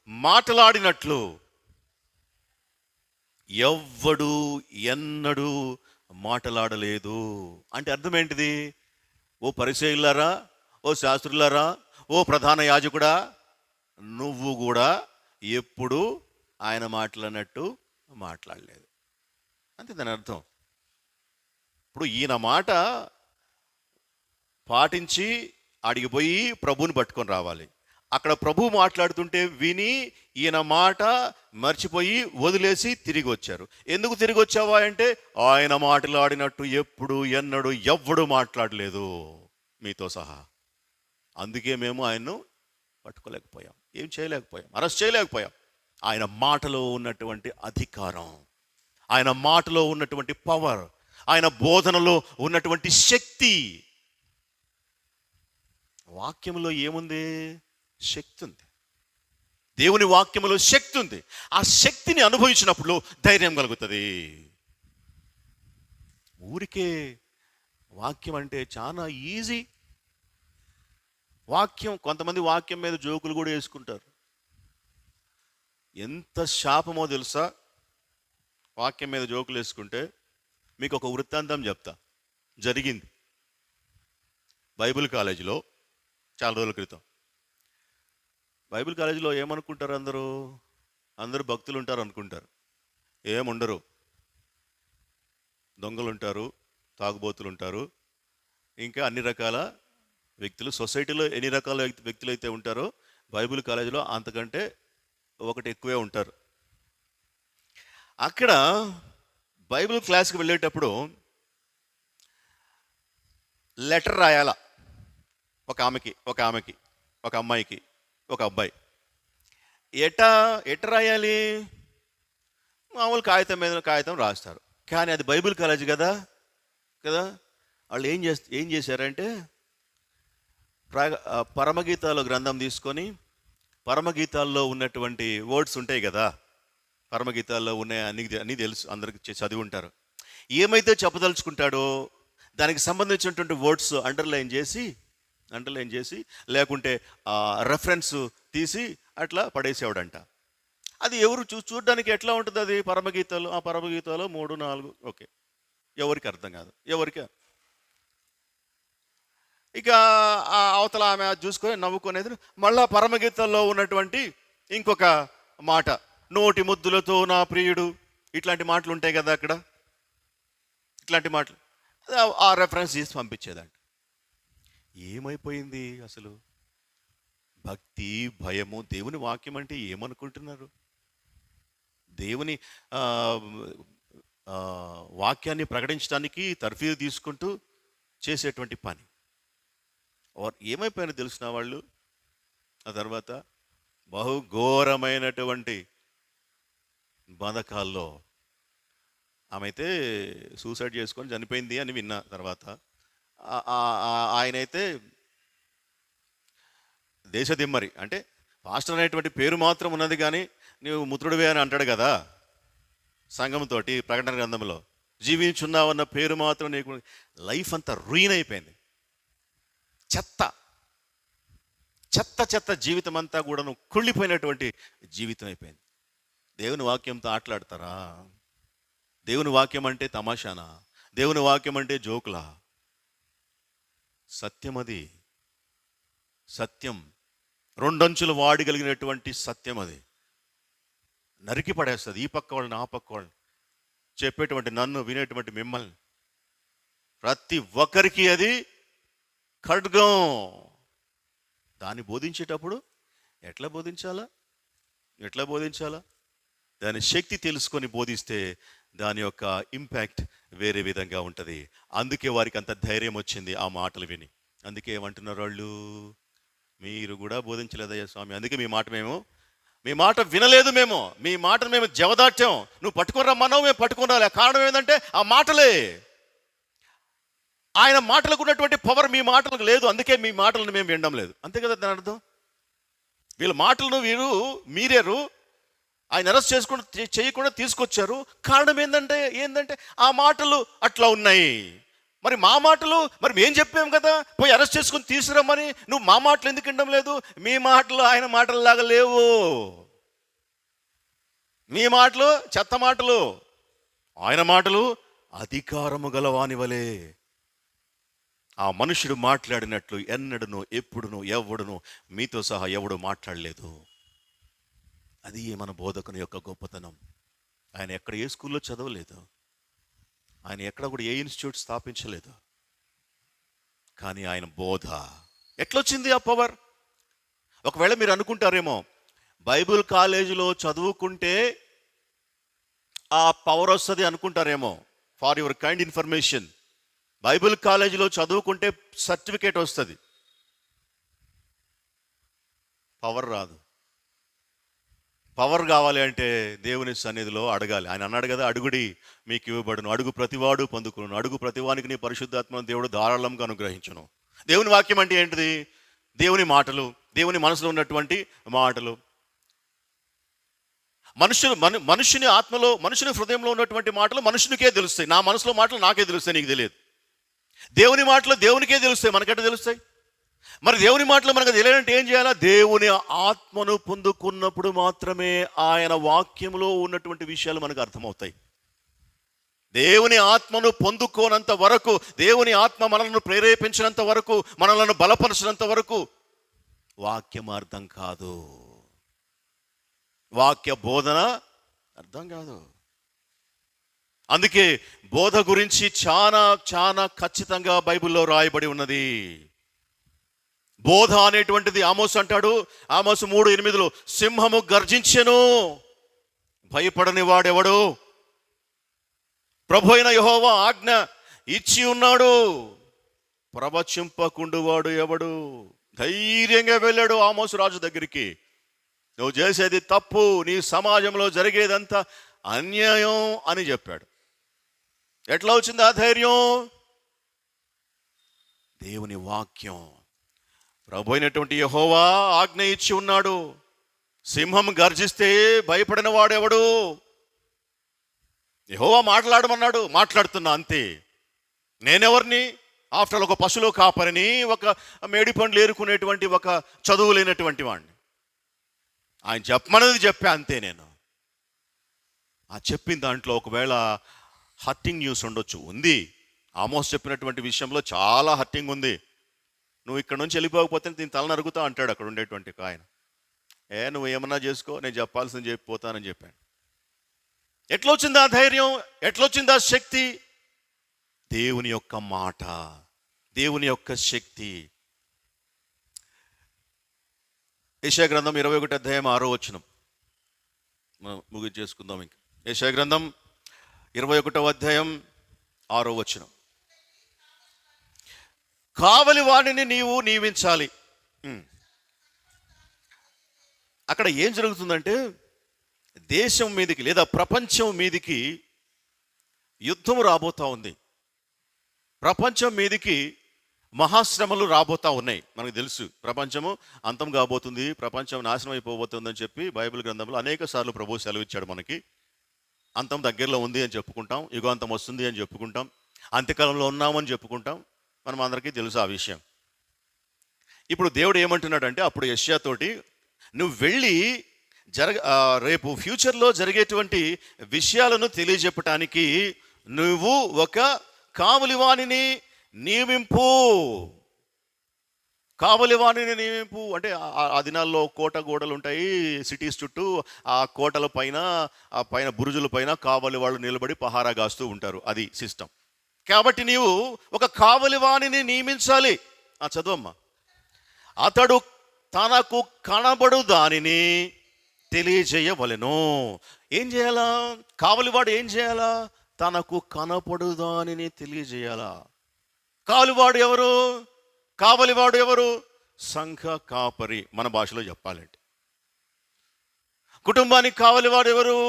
మాటలాడినట్లు ఎవ్వడు ఎన్నడూ మాటలాడలేదు అంటే అర్థం ఏంటిది? ఓ పరిసయ్యులారా, ఓ శాస్త్రులారా, ఓ ప్రధాన యాజకుడా, నువ్వు కూడా ఎప్పుడు ఆయన మాట్లాడినట్టు మాట్లాడలేదు అంతే దాని అర్థం. ఇప్పుడు ఈయన మాట పాటించి అడిగిపోయి ప్రభువుని పట్టుకొని రావాలి. అక్కడ ప్రభువు మాట్లాడుతుంటే విని ఈయన మాట మర్చిపోయి వదిలేసి తిరిగి వచ్చారు. ఎందుకు తిరిగి వచ్చావా అంటే ఆయన మాట్లాడినట్టు ఎప్పుడు ఎన్నడూ ఎవ్వడు మాట్లాడలేదు మీతో సహా. అందుకే మేము ఆయన్ను పట్టుకోలేకపోయాం, ఏం చేయలేకపోయాం, అరెస్ట్ చేయలేకపోయాం. ఆయన మాటలో ఉన్నటువంటి అధికారం, ఆయన మాటలో ఉన్నటువంటి పవర్, ఆయన బోధనలో ఉన్నటువంటి శక్తి. వాక్యంలో ఏముంది? శక్తి ఉంది. దేవుని వాక్యములో శక్తి ఉంది. ఆ శక్తిని అనుభవించినప్పుడు ధైర్యం కలుగుతుంది. ఊరికే వాక్యం అంటే చాలా ఈజీ. వాక్యం, కొంతమంది వాక్యం మీద జోకులు కూడా వేసుకుంటారు. ఎంత శాపమో తెలుసా వాక్యం మీద జోకులు వేసుకుంటే? మీకు ఒక వృత్తాంతం చెప్తా, జరిగింది బైబిల్ కాలేజీలో చాలా రోజుల క్రితం. బైబిల్ కాలేజీలో ఏమనుకుంటారు అందరూ భక్తులు ఉంటారు అనుకుంటారు. ఏముండరు. దొంగలు ఉంటారు, తాగుబోతులు ఉంటారు, ఇంకా అన్ని రకాల వ్యక్తులు. సొసైటీలో ఎన్ని రకాల వ్యక్తులు అయితే ఉంటారో బైబిల్ కాలేజీలో అంతకంటే ఒకటి ఎక్కువే ఉంటారు. అక్కడ బైబిల్ క్లాస్కి వెళ్ళేటప్పుడు లెటర్ రాయాల, ఒక ఆమెకి ఒక అమ్మాయికి ఒక అబ్బాయి. ఎట రాయాలి? మామూలు కాగితం రాస్తారు. కానీ అది బైబిల్ కాలేజ్ కదా. వాళ్ళు ఏం చేశారంటే పరమగీతాల గ్రంథం తీసుకొని, పరమగీతాల్లో ఉన్నటువంటి వర్డ్స్ ఉంటాయి కదా, పరమగీతాల్లో ఉన్నాయి అన్ని తెలుసు, అందరికి చదివి ఉంటారు. ఏమైతే చెప్పదలుచుకుంటాడో దానికి సంబంధించినటువంటి వర్డ్స్ అండర్లైన్ చేసి లేకుంటే రెఫరెన్స్ తీసి అట్లా పడేసేవాడంట. అది ఎవరు చూడడానికి ఎట్లా ఉంటుంది? అది పరమగీతాలు 3, 4 ఓకే, ఎవరికి అర్థం కాదు, ఎవరికి. ఇక అవతల ఆమె చూసుకొని నవ్వుకునేది. మళ్ళా పరమగీతాల్లో ఉన్నటువంటి ఇంకొక మాట, నోటి ముద్దులతో నా ప్రియుడు, ఇట్లాంటి మాటలు ఉంటాయి కదా అక్కడ, ఇట్లాంటి మాటలు ఆ రెఫరెన్స్ చేసి పంపించేదంట. ఏమైపోయింది అసలు? భక్తి, భయము, దేవుని వాక్యం అంటే ఏమనుకుంటున్నారు? దేవుని వాక్యాన్ని ప్రకటించడానికి తర్ఫీదు తీసుకుంటూ చేసేటువంటి పని. ఏమైపోయినా తెలిసిన వాళ్ళు ఆ తర్వాత బహుఘోరమైనటువంటి బంధకాల్లో ఆమె అయితే సూసైడ్ చేసుకొని చనిపోయింది అని విన్నా తర్వాత. ఆయనైతే దేశదిమ్మరి, అంటే పాస్టర్ అనేటువంటి పేరు మాత్రం ఉన్నది కానీ నీవు ముద్రుడివే అని అంటాడు కదా సంఘంతో ప్రకటన గ్రంథంలో. జీవించున్నావన్న పేరు మాత్రం నీకు, లైఫ్ అంతా రూయిన్ అయిపోయింది. చెత్త చెత్త చెత్త జీవితం అంతా కూడాను కుళ్ళిపోయినటువంటి జీవితం అయిపోయింది. దేవుని వాక్యంతో ఆటలాడతారా? దేవుని వాక్యం అంటే తమాషానా? దేవుని వాక్యం అంటే జోకులా? సత్యం అది, సత్యం, రెండంచులు వాడగలిగినటువంటి సత్యం అది. నరికి పడేస్తుంది ఈ పక్క వాళ్ళని ఆ పక్క వాళ్ళని, చెప్పేటువంటి నన్ను, వినేటువంటి మిమ్మల్ని. ప్రతి ఒక్కరికి అది ఖడ్గం. దాన్ని బోధించేటప్పుడు ఎట్లా బోధించాలా? దాని శక్తి తెలుసుకొని బోధిస్తే దాని యొక్క ఇంపాక్ట్ వేరే విధంగా ఉంటుంది. అందుకే వారికి అంత ధైర్యం వచ్చింది ఆ మాటలు విని. అందుకే ఏమంటున్నారు వాళ్ళు, మీరు కూడా బోధించలేదయ్యా స్వామి, అందుకే మీ మాట వినలేదు, మీ మాటను మేము జవదాట్యాం, నువ్వు పట్టుకొని రమ్మన్నావు, మేము పట్టుకొని రాలే. కారణం ఏంటంటే ఆ మాటలే. ఆయన మాటలకు ఉన్నటువంటి పవర్ మీ మాటలకు లేదు, అందుకే మీ మాటలను మేము వినడం లేదు. అంతే కదా దాని అర్థం. వీళ్ళ మాటలను మీరేరు ఆయన అరెస్ట్ చేయకుండా తీసుకొచ్చారు. కారణం ఏంటంటే ఆ మాటలు అట్లా ఉన్నాయి. మరి మా మాటలు, మరి మేము చెప్పాం కదా పోయి అరెస్ట్ చేసుకుని తీసుకురమ్మని, నువ్వు మా మాటలు ఎందుకు వినడం లేదు? మీ మాటలు ఆయన మాటలలాగా లేవు. మీ మాటలు చెత్త మాటలు, ఆయన మాటలు అధికారము గలవాని వలె. ఆ మనుషుడు మాట్లాడినట్లు ఎన్నడను ఎప్పుడును ఎవడును మీతో సహా ఎవడు మాట్లాడలేదు. అది మన బోధకుని యొక్క గొప్పతనం. ఆయన ఎక్కడ ఏ స్కూల్లో చదవలేదు, ఆయన ఎక్కడ కూడా ఏ ఇన్స్టిట్యూట్ స్థాపించలేదు. కానీ ఆయన బోధ ఎట్లొచ్చింది ఆ పవర్? ఒకవేళ మీరు అనుకుంటారేమో బైబిల్ కాలేజీలో చదువుకుంటే ఆ పవర్ వస్తుంది అనుకుంటారేమో. For your kind information, Bible కాలేజీలో చదువుకుంటే సర్టిఫికేట్ వస్తుంది, పవర్ రాదు. పవర్ కావాలి అంటే దేవుని సన్నిధిలో అడగాలి. ఆయన అన్నాడు కదా, అడుగుడి మీకు ఇవ్వబడును, అడుగు ప్రతివాడు పొందుకును, అడుగు ప్రతివానికి నీ పరిశుద్ధాత్మను దేవుడు ధారాళంగా అనుగ్రహించును. దేవుని వాక్యం అంటే ఏంటిది? దేవుని మాటలు, దేవుని మనసులో ఉన్నటువంటి మాటలు. మనుషుని ఆత్మలో, మనుషుని హృదయంలో ఉన్నటువంటి మాటలు మనుషునికే తెలుస్తాయి. నా మనసులో మాటలు నాకే తెలుస్తాయి, నీకు తెలియదు. దేవుని మాటలు దేవునికే తెలుస్తాయి, మనకంటే తెలుస్తాయి. మరి దేవుని మాటలు మనకు తెలియాలంటే ఏం చేయాలా? దేవుని ఆత్మను పొందుకున్నప్పుడు మాత్రమే ఆయన వాక్యంలో ఉన్నటువంటి విషయాలు మనకు అర్థమవుతాయి. దేవుని ఆత్మను పొందుకోనంత వరకు, దేవుని ఆత్మ మనల్ని ప్రేరేపించినంత వరకు, మనల్ని బలపరిచినంత వరకు వాక్యం అర్థం కాదు, వాక్య బోధన అర్థం కాదు. అందుకే బోధ గురించి చాలా చాలా ఖచ్చితంగా బైబిల్లో రాయబడి ఉన్నది. బోధ అనేటువంటిది ఆమోసు అంటాడు, ఆమోసు 3:8, సింహము గర్జించెను, భయపడని వాడెవడు? ప్రభు అయిన యెహోవా ఆజ్ఞ ఇచ్చి ఉన్నాడు, ప్రవచింపకుండు వాడు ఎవడు? ధైర్యంగా వెళ్ళాడు ఆమోసు రాజు దగ్గరికి. నువ్వు చేసేది తప్పు, నీ సమాజంలో జరిగేదంతా అన్యాయం అని చెప్పాడు. ఎట్లా వచ్చింది ఆ ధైర్యం? దేవుని వాక్యం. ప్రభు అయినటువంటి యెహోవా ఆజ్ఞ ఇచ్చి ఉన్నాడు, సింహం గర్జిస్తే భయపడిన వాడెవడు? యెహోవా మాట్లాడమన్నాడు, మాట్లాడుతున్నా అంతే. నేనెవరిని? ఆఫ్టర్ ఒక పశువులో కాపరిని, ఒక మేడి పండ్లు ఏరుకునేటువంటి ఒక చదువు లేనటువంటి వాడిని. ఆయన చెప్పమన్నది చెప్పా అంతే. నేను ఆ చెప్పిన దాంట్లో ఒకవేళ హర్టింగ్ న్యూస్ ఉండొచ్చు, ఉంది. ఆమోస్ చెప్పినటువంటి విషయంలో చాలా హర్టింగ్ ఉంది. నువ్వు ఇక్కడ నుంచి వెళ్ళిపోకపోతే నేను తల నరుగుతా అంటాడు అక్కడ ఉండేటువంటి ఆయన. నువ్వు ఏమన్నా చేసుకో, నేను చెప్పాల్సింది చెప్పిపోతానని చెప్పాను. ఎట్లొచ్చింది ఆ ధైర్యం? ఎట్లొచ్చింది ఆ శక్తి? దేవుని యొక్క మాట, దేవుని యొక్క శక్తి. యెషయా గ్రంథం 21:6 ముగించేసుకుందాం. ఇంకా యెషయా గ్రంథం 21:6. కావలి వాడిని నీవు నియమించాలి. అక్కడ ఏం జరుగుతుందంటే, దేశం మీదికి లేదా ప్రపంచం మీదికి యుద్ధము రాబోతా ఉంది. ప్రపంచం మీదికి మహాశ్రమలు రాబోతా ఉన్నాయి. మనకు తెలుసు ప్రపంచము అంతం కాబోతుంది, ప్రపంచం నాశనం అయిపోబోతుందని చెప్పి బైబిల్ గ్రంథంలో అనేక సార్లు ప్రభువు సెలవిచ్చాడు. మనకి అంతం దగ్గరలో ఉంది అని చెప్పుకుంటాం, యుగాంతం వస్తుంది అని చెప్పుకుంటాం, అంత్యకాలంలో ఉన్నామని చెప్పుకుంటాం. మనం అందరికీ తెలుసు ఆ విషయం. ఇప్పుడు దేవుడు ఏమంటున్నాడంటే అప్పుడు యెషయాతోటి, నువ్వు వెళ్ళి రేపు ఫ్యూచర్లో జరిగేటువంటి విషయాలను తెలియజెప్పటానికి నువ్వు ఒక కావలివాణిని నియమింపు. కావలివాణిని నియమింపు అంటే ఆ దినాల్లో కోట గోడలు ఉంటాయి సిటీస్ చుట్టూ. ఆ కోటల పైన, ఆ పైన బురుజుల పైన కావలి వాళ్ళు నిలబడి పహారా కాస్తూ ఉంటారు. అది సిస్టమ్. కాబట్టి నీవు ఒక కావలివాణిని నియమించాలి. చదువమ్మా. అతడు తనకు కనబడు దానిని తెలియజేయవలెను. ఏం చేయాలా? కావలివాడు ఏం చేయాలా? తనకు కనపడు దానిని తెలియజేయాలా. కావలివాడు ఎవరు? కావలివాడు ఎవరు? సంఘ కాపరి, మన భాషలో చెప్పాలంటే. కుటుంబానికి కావలివాడు ఎవరు?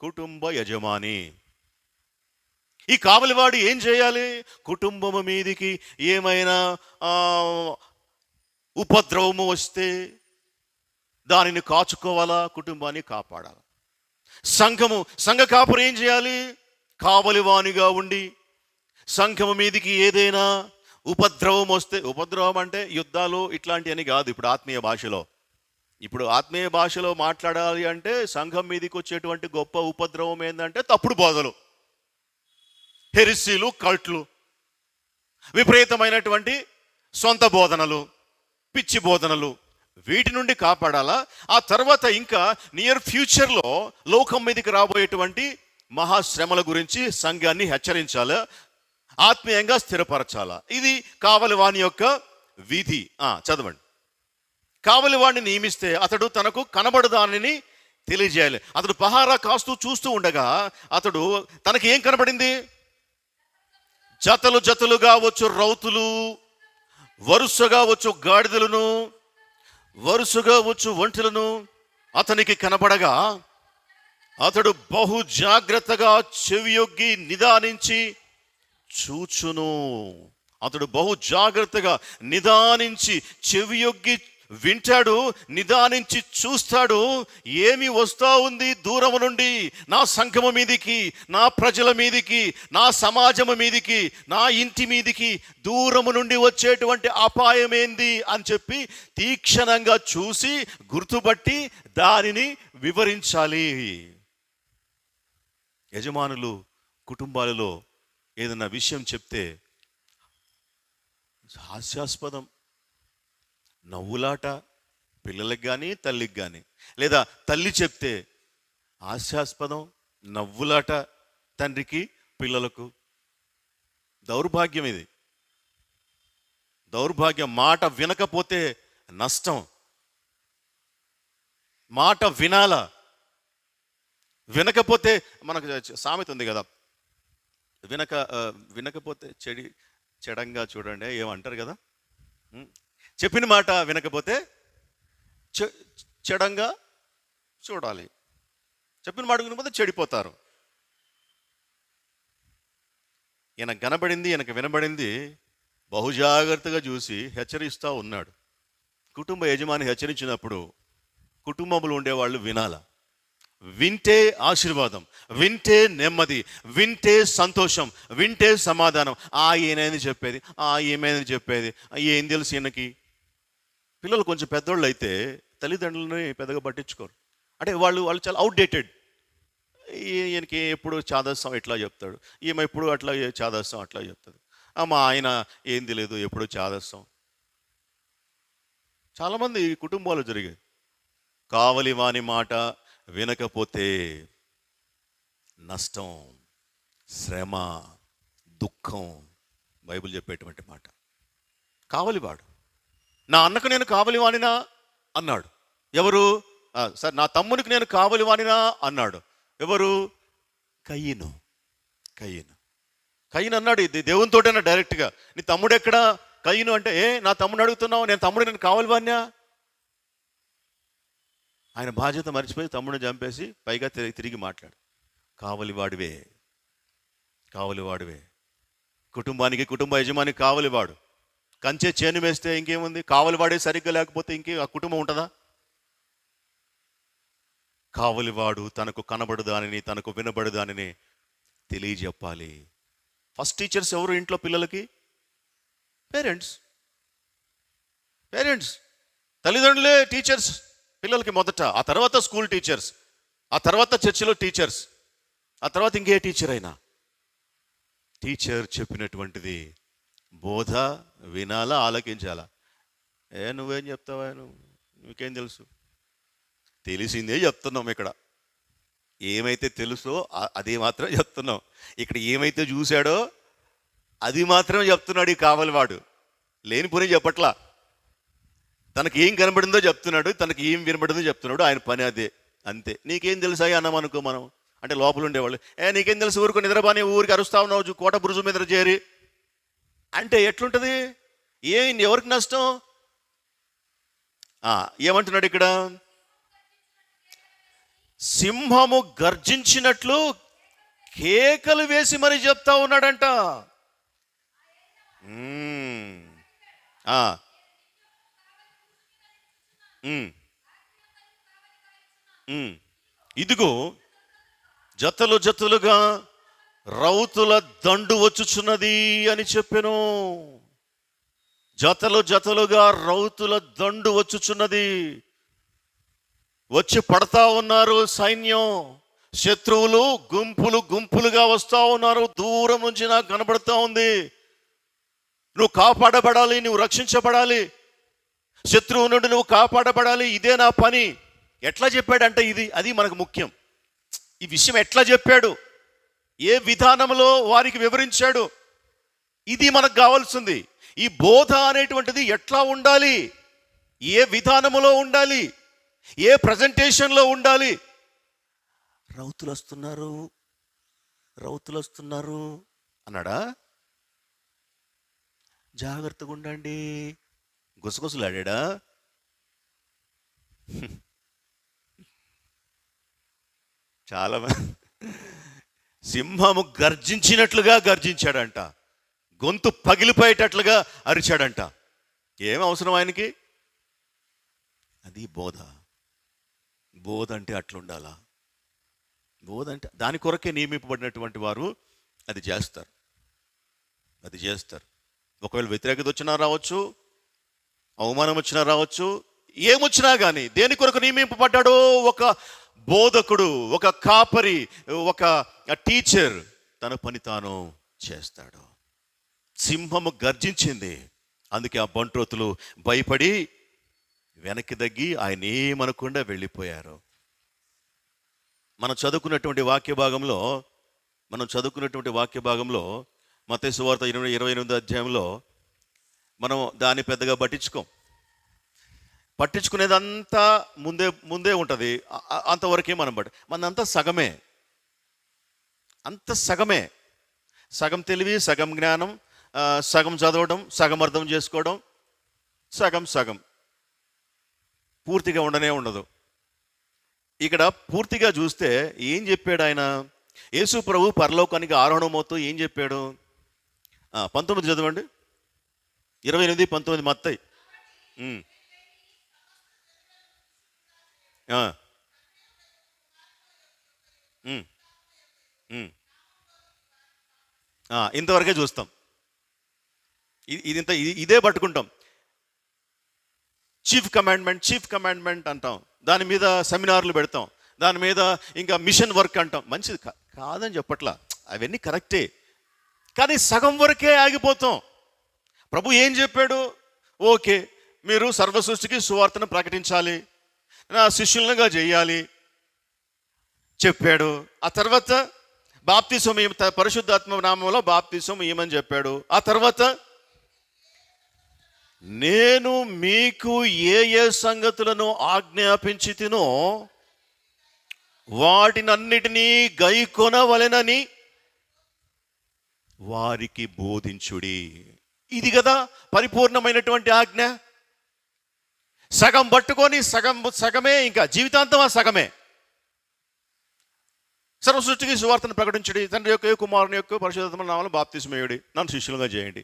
కుటుంబ యజమాని. ఈ కావలివాడు ఏం చేయాలి? కుటుంబము మీదికి ఏమైనా ఉపద్రవము వస్తే దానిని కాచుకోవాలా, కుటుంబాన్ని కాపాడాలి. సంఘ కాపురు ఏం చేయాలి? కావలివానిగా ఉండి సంఘము మీదికి ఏదైనా ఉపద్రవం వస్తే, ఉపద్రవం అంటే యుద్ధాలు ఇట్లాంటివని కాదు. ఇప్పుడు ఆత్మీయ భాషలో మాట్లాడాలి అంటే సంఘం మీదకి వచ్చేటువంటి గొప్ప ఉపద్రవం ఏంటంటే తప్పుడు బోధలు, హెరిసీలు, కల్ట్లు, విపరీతమైనటువంటి సొంత బోధనలు, పిచ్చి బోధనలు, వీటి నుండి కాపాడాలా. ఆ తర్వాత ఇంకా నియర్ ఫ్యూచర్లో లోకం మీదకి రాబోయేటువంటి మహాశ్రమల గురించి సంఘాన్ని హెచ్చరించాలా, ఆత్మీయంగా స్థిరపరచాలా. ఇది కావలివాని యొక్క విధి. చదవండి. కావలివాడిని నియమిస్తే అతడు తనకు కనబడు దానిని తెలియజేయాలి. అతడు పహారా కాస్తూ చూస్తూ ఉండగా అతడు తనకి ఏం కనబడింది? జతలు జతలుగా వచ్చు రౌతులు, వరుసగా వచ్చు గాడిదలను, వరుసగా వచ్చు ఒంటెలను అతనికి కనబడగా అతడు బహు జాగ్రత్తగా చెవియొగ్గి నిదానించి చూచును. అతడు బహు జాగ్రత్తగా నిదానించి చెవియొగ్గి వింటాడు, నిదానించి చూస్తాడు. ఏమి వస్తూ ఉంది దూరము నుండి? నా సంఘము మీదికి, నా ప్రజల మీదికి, నా సమాజము మీదికి, నా ఇంటి మీదికి దూరము నుండి వచ్చేటువంటి అపాయం ఏంది అని చెప్పి తీక్షణంగా చూసి గుర్తుపట్టి దానిని వివరించాలి. యజమానులు కుటుంబాలలో ఏదైనా విషయం చెప్తే హాస్యాస్పదం, నవ్వులాట పిల్లలకి కానీ తల్లికి కానీ, లేదా తల్లి చెప్తే హాస్యాస్పదం, నవ్వులాట తండ్రికి పిల్లలకు. దౌర్భాగ్యం ఇది, దౌర్భాగ్యం. మాట వినకపోతే నష్టం. మాట వినాలా. వినకపోతే, మనకు సామెత ఉంది కదా, వినకపోతే చెడంగా చూడండి ఏమంటారు కదా. చెప్పిన మాట వినకపోతే చెడంగా చూడాలి. చెప్పిన మాట వినకపోతే చెడిపోతారు. ఈయనకు కనబడింది, ఈయనకు వినబడింది, బహుజాగ్రత్తగా చూసి హెచ్చరిస్తూ ఉన్నాడు. కుటుంబ యజమాని హెచ్చరించినప్పుడు కుటుంబంలో ఉండేవాళ్ళు వినాల. వింటే ఆశీర్వాదం, వింటే నెమ్మది, వింటే సంతోషం, వింటే సమాధానం. ఏమైంది చెప్పేది, ఏమైంది చెప్పేది, ఏం తెలుసు ఈయనకి. పిల్లలు కొంచెం పెద్దోళ్ళు అయితే తల్లిదండ్రులని పెద్దగా పట్టించుకోరు. అంటే వాళ్ళు చాలా అవుట్డేటెడ్. ఈయనకి ఎప్పుడు చాదస్తం ఇట్లా చెప్తాడు, ఈమె ఎప్పుడు అట్లా చాదస్తం అట్లా చెప్తుంది. మా ఆయన ఏంది లేదు, ఎప్పుడు చాదస్తం. చాలామంది కుటుంబాలు జరిగాయి. కావలి వాని మాట వినకపోతే నష్టం, శ్రమ, దుఃఖం. బైబిల్ చెప్పేటువంటి మాట. కావలివాడు, నా అన్నకు నేను కావలివానినా అన్నాడు. ఎవరు? సార్, నా తమ్మునికి నేను కావలివానినా అన్నాడు. ఎవరు? కయ్యను. అన్నాడు దేవునితోటైనా డైరెక్ట్గా. నీ తమ్ముడు ఎక్కడా? కయ్యను అంటే, నా తమ్ముడు అడుగుతున్నావు, నేను కావలివాన్యా? ఆయన బాధ్యత మర్చిపోయి తమ్ముడిని చంపేసి పైగా తిరిగి మాట్లాడు. కావలివాడివే. కావలివాడివే. కుటుంబానికి కుటుంబ యజమాని కావలివాడు. కంచె చేను వేస్తే ఇంకేముంది? కావలివాడే సరిగ్గా లేకపోతే ఆ కుటుంబం ఉంటుందా? కావలివాడు తనకు కనబడు దానిని, తనకు వినబడు దానిని తెలియజెప్పాలి. ఫస్ట్ టీచర్స్ ఎవరు ఇంట్లో పిల్లలకి? పేరెంట్స్. తల్లిదండ్రులే టీచర్స్ పిల్లలకి మొదట. ఆ తర్వాత స్కూల్ టీచర్స్, ఆ తర్వాత చర్చిలో టీచర్స్, ఆ తర్వాత ఇంకే టీచర్ అయినా. టీచర్ చెప్పినటువంటిది బోధ వినాలా, ఆలకించాలా? నువ్వేం చెప్తావా? నీకేం తెలుసు? తెలిసిందే చెప్తున్నాం. ఇక్కడ ఏమైతే తెలుసో అది మాత్రం చెప్తున్నాం. ఇక్కడ ఏమైతే చూశాడో అది మాత్రం చెప్తున్నాడు ఈ కావలివాడు. లేనిపోని చెప్పట్లా. తనకి ఏం కనబడిందో చెప్తున్నాడు, తనకి ఏం వినబడిందో చెప్తున్నాడు. ఆయన పని అదే, అంతే. నీకేం తెలుసాయి అన్నాం అనుకో మనం, అంటే లోపల ఉండేవాళ్ళు, నీకేం తెలుసు, ఊరుకు నిద్రబాని ఊరికి అరుస్తా ఉన్నావు కోట బురుజు మీద చేరి అంటే ఎట్లుంటుంది? ఎవరికి నష్టం? ఏమంటున్నాడు ఇక్కడ? సింహము గర్జించినట్లు కేకలు వేసి మరి చెప్తా ఉన్నాడంట. ఇదిగో జతలు జతలుగా రౌతుల దండు వచ్చుచున్నది అని చెప్పెను. జతలు జతలుగా రౌతుల దండు వచ్చుచున్నది. వచ్చి పడతా ఉన్నారు సైన్యం. శత్రువులు గుంపులు గుంపులుగా వస్తూ ఉన్నారు. దూరం నుంచి నాకు కనబడుతూ ఉంది. నువ్వు కాపాడబడాలి, నువ్వు రక్షించబడాలి, శత్రువు నుండి నువ్వు కాపాడబడాలి, ఇదే నా పని. ఎట్లా చెప్పాడంటే అది మనకు ముఖ్యం. ఈ విషయం ఎట్లా చెప్పాడు, ఏ విధానంలో వారికి వివరించాడు, ఇది మనకు కావాల్సింది. ఈ బోధ అనేటువంటిది ఎట్లా ఉండాలి, ఏ విధానములో ఉండాలి, ఏ ప్రజెంటేషన్లో ఉండాలి. రౌతులు వస్తున్నారు అన్నాడా? జాగ్రత్తగా ఉండండి, గుసగుసలాడా? చాలా సింహము గర్జించినట్లుగా గర్జించాడంట. గొంతు పగిలిపోయేటట్లుగా అరిచాడంట. ఏం అవసరం ఆయనకి? అది బోధ. బోధ అంటే అట్లుండాలా? బోధ అంటే దాని కొరకే నియమింపబడినటువంటి వారు అది చేస్తారు. ఒకవేళ వ్యతిరేకత వచ్చినా రావచ్చు, అవమానం వచ్చినా రావచ్చు, ఏమొచ్చినా కానీ దేని కొరకు నియమింపబడ్డాడో ఒక బోధకుడు, ఒక కాపరి, ఒక టీచర్ తన పని తాను చేస్తాడు. సింహము గర్జించింది. అందుకే ఆ బంట్రోతులు భయపడి వెనక్కి తగ్గి ఆయన ఏమనకుండా వెళ్ళిపోయారు. మనం చదువుకున్నటువంటి వాక్య భాగంలో మత్తయి సువార్త 28వ అధ్యాయంలో మనం దాన్ని పెద్దగా పట్టించుకునేదంతా ముందే ఉంటుంది. అంతవరకే మనంతా సగమే. సగం తెలివి, సగం జ్ఞానం, సగం చదవడం, సగం అర్థం చేసుకోవడం, సగం పూర్తిగా ఉండదు. ఇక్కడ పూర్తిగా చూస్తే ఏం చెప్పాడు ఆయన? యేసు ప్రభు పరలోకానికి ఆరోహణమవుతూ ఏం చెప్పాడు? 19 చదవండి. 28:19 మత్తయి. ఇంతవరకే చూస్తాం. ఇదే పట్టుకుంటాం. చీఫ్ కమాండ్మెంట్ అంటాం. దాని మీద సెమినార్లు పెడతాం. దాని మీద ఇంకా మిషన్ వర్క్ అంటాం. మంచిది కాదని చెప్పట్లా, అవన్నీ కరెక్టే. కానీ సగం వరకే ఆగిపోతాం. ప్రభు ఏం చెప్పాడు? ఓకే, మీరు సర్వ సృష్టికి సువార్తను ప్రకటించాలి, నా శిష్యులుగా చేయాలి చెప్పాడు. ఆ తర్వాత బాప్తిసం, పరిశుద్ధాత్మ నామంలో బాప్తిసం ఇవ్వమని చెప్పాడు. ఆ తర్వాత నేను మీకు ఏ సంగతులను ఆజ్ఞాపించితినో వాటినన్నిటినీ గైకొనవలెనని వారికి బోధించుడి. ఇది కదా పరిపూర్ణమైనటువంటి ఆజ్ఞ. సగం పట్టుకొని సగమే, ఇంకా జీవితాంతం సగమే. సర్వ సృష్టికి సువార్తను ప్రకటించడి, తండ్రి యొక్క కుమారుని యొక్క పరిశుద్ధాత్మ నామమున బాప్తిస్మయుడి, నన్ను శిష్యులుగా చేయండి.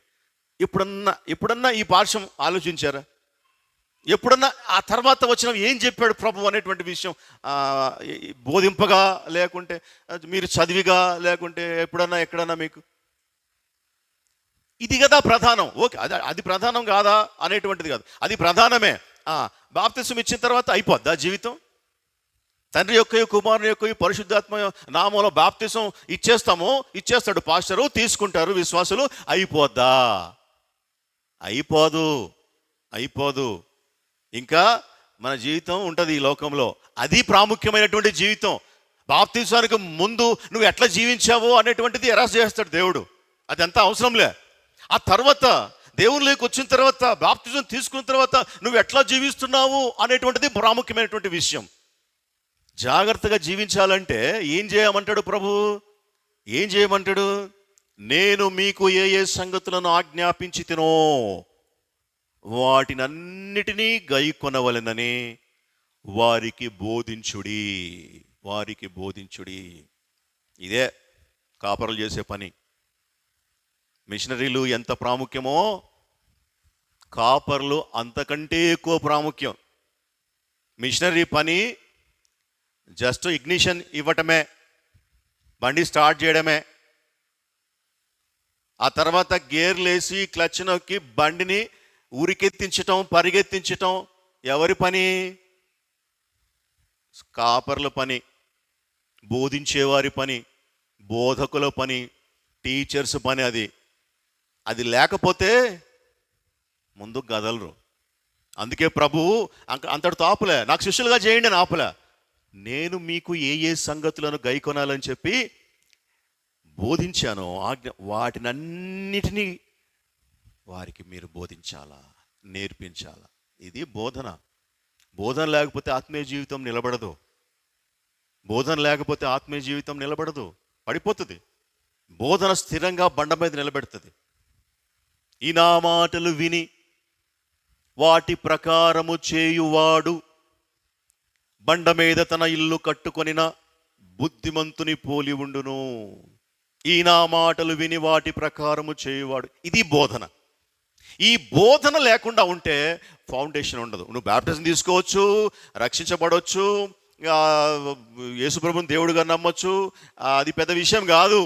ఎప్పుడన్నా ఈ పార్శ్వం ఆలోచించారా? ఎప్పుడన్నా ఆ తర్వాత వచ్చిన ఏం చెప్పాడు ప్రభు అనేటువంటి విషయం బోధింపగా, లేకుంటే మీరు చదివిగా, లేకుంటే ఎక్కడన్నా మీకు ఇది కదా ప్రధానం. ఓకే, అది ప్రధానం కాదా అనేటువంటిది కాదు, అది ప్రధానమే. బాప్తిసం ఇచ్చిన తర్వాత అయిపోద్దా జీవితం? తండ్రి యొక్క కుమారుని యొక్క పరిశుద్ధాత్మ నామంలో బాప్తిసం ఇచ్చేస్తాడు పాస్టరు, తీసుకుంటారు విశ్వాసులు, అయిపోద్దా? అయిపోదు. ఇంకా మన జీవితం ఉంటుంది ఈ లోకంలో, అది ప్రాముఖ్యమైనటువంటి జీవితం. బాప్తిసానికి ముందు నువ్వు ఎట్లా జీవించావో అనేటువంటిది ఎరాస్ చేస్తాడు దేవుడు, అదంతా అవసరంలే. ఆ తర్వాత దేవునిలోకి వచ్చిన తర్వాత, బాప్తిజం తీసుకున్న తర్వాత నువ్వు ఎట్లా జీవిస్తున్నావు అనేటువంటిది ప్రాముఖ్యమైనటువంటి విషయం. జాగ్రత్తగా జీవించాలంటే ఏం చేయమంటాడు ప్రభు? ఏం చేయమంటాడు? నేను మీకు ఏ సంగతులను ఆజ్ఞాపించితినో వాటినన్నిటినీ గైకొనవలెనని వారికి బోధించుడి. ఇదే కాపరులు చేసే పని. మిషనరీలు ఎంత ప్రాముఖ్యమో కాపర్లు అంతకంటే ఎక్కువ ప్రాముఖ్యం. మిషనరీ పని జస్ట్ ఇగ్నిషన్ ఇవ్వటమే, బండి స్టార్ట్ చేయడమే. ఆ తర్వాత గేర్లు వేసి క్లచ్ నొక్కి బండిని ఊరికెత్తించటం, పరిగెత్తించటం ఎవరి పని? కాపర్ల పని, బోధించేవారి పని, బోధకుల పని, టీచర్స్ పని. అది లేకపోతే ముందుకు కదలరు. అందుకే ప్రభువు అంతటితో ఆపలే, నాకు శిష్యులుగా చేయండి అని ఆపలే. నేను మీకు ఏ సంగతులను గైకొనాలని చెప్పి బోధించాను వాటినన్నిటినీ వారికి మీరు బోధించాలా, నేర్పించాలా. ఇది బోధన. బోధన లేకపోతే ఆత్మీయ జీవితం నిలబడదు, పడిపోతుంది. బోధన స్థిరంగా బండ మీద నిలబెడుతుంది. ఈ నా మాటలు విని వాటి ప్రకారము చేయువాడు బండ మీద తన ఇల్లు కట్టుకొనిన బుద్ధిమంతుని పోలి ఉండును. ఈ నా మాటలు విని వాటి ప్రకారము చేయువాడు, ఇది బోధన. ఈ బోధన లేకుండా ఉంటే ఫౌండేషన్ ఉండదు. నువ్వు బ్యాప్టిజం తీసుకోవచ్చు, రక్షించబడవచ్చు, యేసుప్రభుని దేవుడుగా నమ్మొచ్చు, అది పెద్ద విషయం కాదు.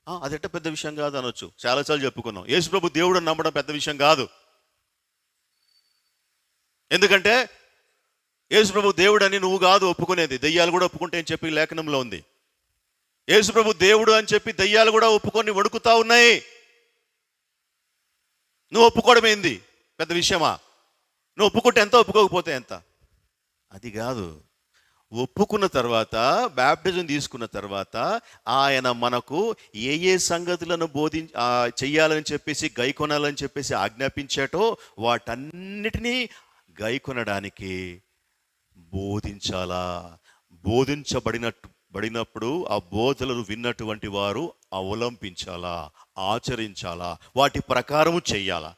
అదెట్ట పెద్ద విషయం కాదు అనొచ్చు, చాలాసార్లు చెప్పుకున్నాం. యేసుప్రభు దేవుడు నమ్మడం పెద్ద విషయం కాదు. ఎందుకంటే యేసుప్రభు దేవుడు అని నువ్వు కాదు ఒప్పుకునేది, దెయ్యాలు కూడా ఒప్పుకుంటే అని చెప్పి లేఖనంలో ఉంది. యేసుప్రభు దేవుడు అని చెప్పి దెయ్యాలు కూడా ఒప్పుకొని వణుకుతా ఉన్నాయి. నువ్వు ఒప్పుకోవడం ఏంది పెద్ద విషయమా? నువ్వు ఒప్పుకుంటే ఎంత, ఒప్పుకోకపోతే ఎంత? అది కాదు. ఒప్పుకున్న తర్వాత, బ్యాప్టిజం తీసుకున్న తర్వాత ఆయన మనకు ఏ సంగతులను చెయ్యాలని చెప్పేసి, గైకొనాలని చెప్పేసి ఆజ్ఞాపించాటో వాటన్నిటినీ గైకొనడానికి బోధించాలా. బోధించబడినప్పుడు ఆ బోధనలు విన్నటువంటి వారు అవలంబించాలా, ఆచరించాలా, వాటి ప్రకారము చెయ్యాలా.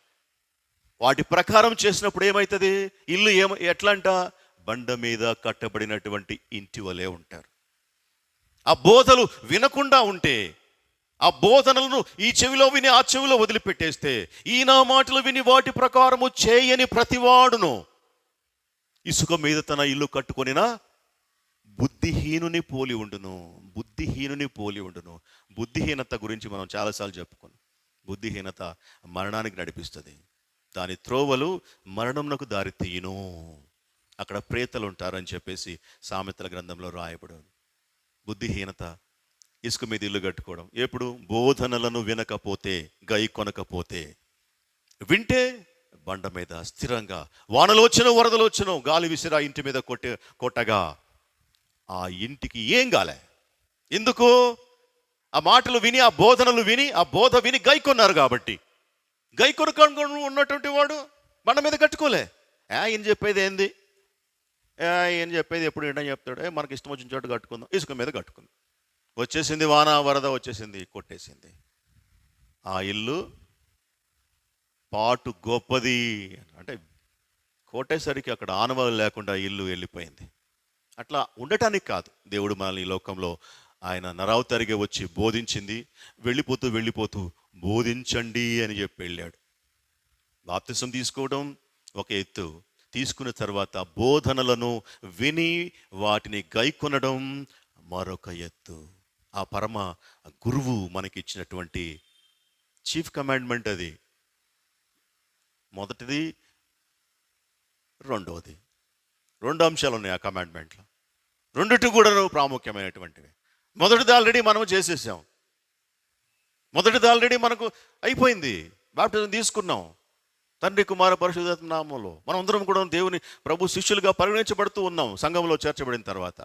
వాటి ప్రకారం చేసినప్పుడు ఏమవుతుంది? ఇల్లు ఎట్లా అంట? బండ మీద కట్టబడినటువంటి ఇంటి వలె ఉంటారు. ఆ బోధలు వినకుండా ఉంటే, ఆ బోధనలను ఈ చెవిలో విని ఆ చెవిలో వదిలిపెట్టేస్తే, ఈ నా మాటలు విని వాటి ప్రకారము చేయని ప్రతివాడును ఇసుక మీద తన ఇల్లు కట్టుకొనినా బుద్ధిహీనుని పోలి ఉండును. బుద్ధిహీనత గురించి మనం చాలాసార్లు చెప్పుకున్నాం. బుద్ధిహీనత మరణానికి నడిపిస్తుంది. దాని త్రోవలు మరణంనకు దారి తీయును. అక్కడ ప్రేతలు ఉంటారని చెప్పేసి సామెతల గ్రంథంలో రాయబడు. బుద్ధిహీనత, ఇసుక మీద ఇల్లు కట్టుకోవడం. ఎప్పుడు? బోధనలను వినకపోతే, గైకొనకపోతే. వింటే బండ మీద స్థిరంగా, వానలోచనో వరదలోచనో గాలి విసిరా ఇంటి మీద కొట్టగా ఆ ఇంటికి ఏం గాలే. ఎందుకు? ఆ మాటలు విని, ఆ బోధనలు విని, ఆ బోధ విని గైకొన్నారు కాబట్టి. గైకొనకుండా ఉన్నటువంటి వాడు బండ మీద కట్టుకోలే. ఏం చెప్పేది ఏంది? ఏం చెప్పేది ఎప్పుడు ఏంటని చెప్తాడు. మనకి ఇష్టం వచ్చిన చోటు కట్టుకుందాం, ఇసుక మీద కట్టుకుందాం. వచ్చేసింది వాన, వరద వచ్చేసింది, కొట్టేసింది. ఆ ఇల్లు పాటు గొప్పది అంటే కొట్టేసరికి అక్కడ ఆనవాళ్ళు లేకుండా ఇల్లు వెళ్ళిపోయింది. అట్లా ఉండటానికి కాదు దేవుడు మనల్ని ఈ లోకంలో ఆయన నరావతారిగా వచ్చి బోధించింది. వెళ్ళిపోతూ వెళ్ళిపోతూ బోధించండి అని చెప్పి వెళ్ళాడు. బాప్తిసం తీసుకోవడం ఒక ఎత్తు, తీసుకున్న తర్వాత బోధనలను విని వాటిని గైకొనడం మరొక ఎత్తు. ఆ పరమ గురువు మనకిచ్చినటువంటి చీఫ్ కమాండ్మెంట్ అది. మొదటిది, రెండవది. 2 అంశాలు ఉన్నాయి ఆ కమాండ్మెంట్లో. రెండిటి కూడా ప్రాముఖ్యమైనటువంటివి. మొదటిది ఆల్రెడీ మనం చేసేసాం. మొదటిది ఆల్రెడీ మనకు అయిపోయింది. బాప్టిజం తీసుకున్నాం తండ్రి కుమార పరిశుద్ధాత్మ నామంలో. మనం అందరం కూడా దేవుని ప్రభు శిష్యులుగా పరిగణించబడుతూ ఉన్నాం సంఘంలో చేర్చబడిన తర్వాత.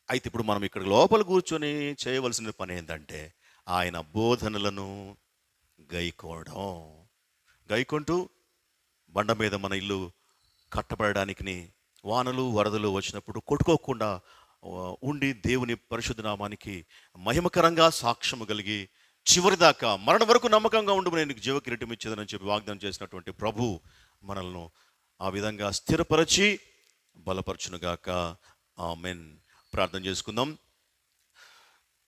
అయితే ఇప్పుడు మనం ఇక్కడ లోపల కూర్చొని చేయవలసిన పని ఏంటంటే ఆయన బోధనలను గైకోవడం. గైకొంటూ బండ మీద మన ఇల్లు కట్టబడడానికి వానలు వరదలు వచ్చినప్పుడు కొట్టుకోకుండా ఉండి దేవుని పరిశుద్ధ నామానికి మహిమకరంగా సాక్ష్యము కలిగి చివరిదాకా మరణ వరకు నమ్మకంగా ఉండి నేను జీవ కిరీటం ఇచ్చేదని చెప్పి వాగ్దానం చేసినటువంటి ప్రభు మనల్ని ఆ విధంగా స్థిరపరచి బలపరచునుగాక. ఆమేన్. ప్రార్థన చేసుకుందాం.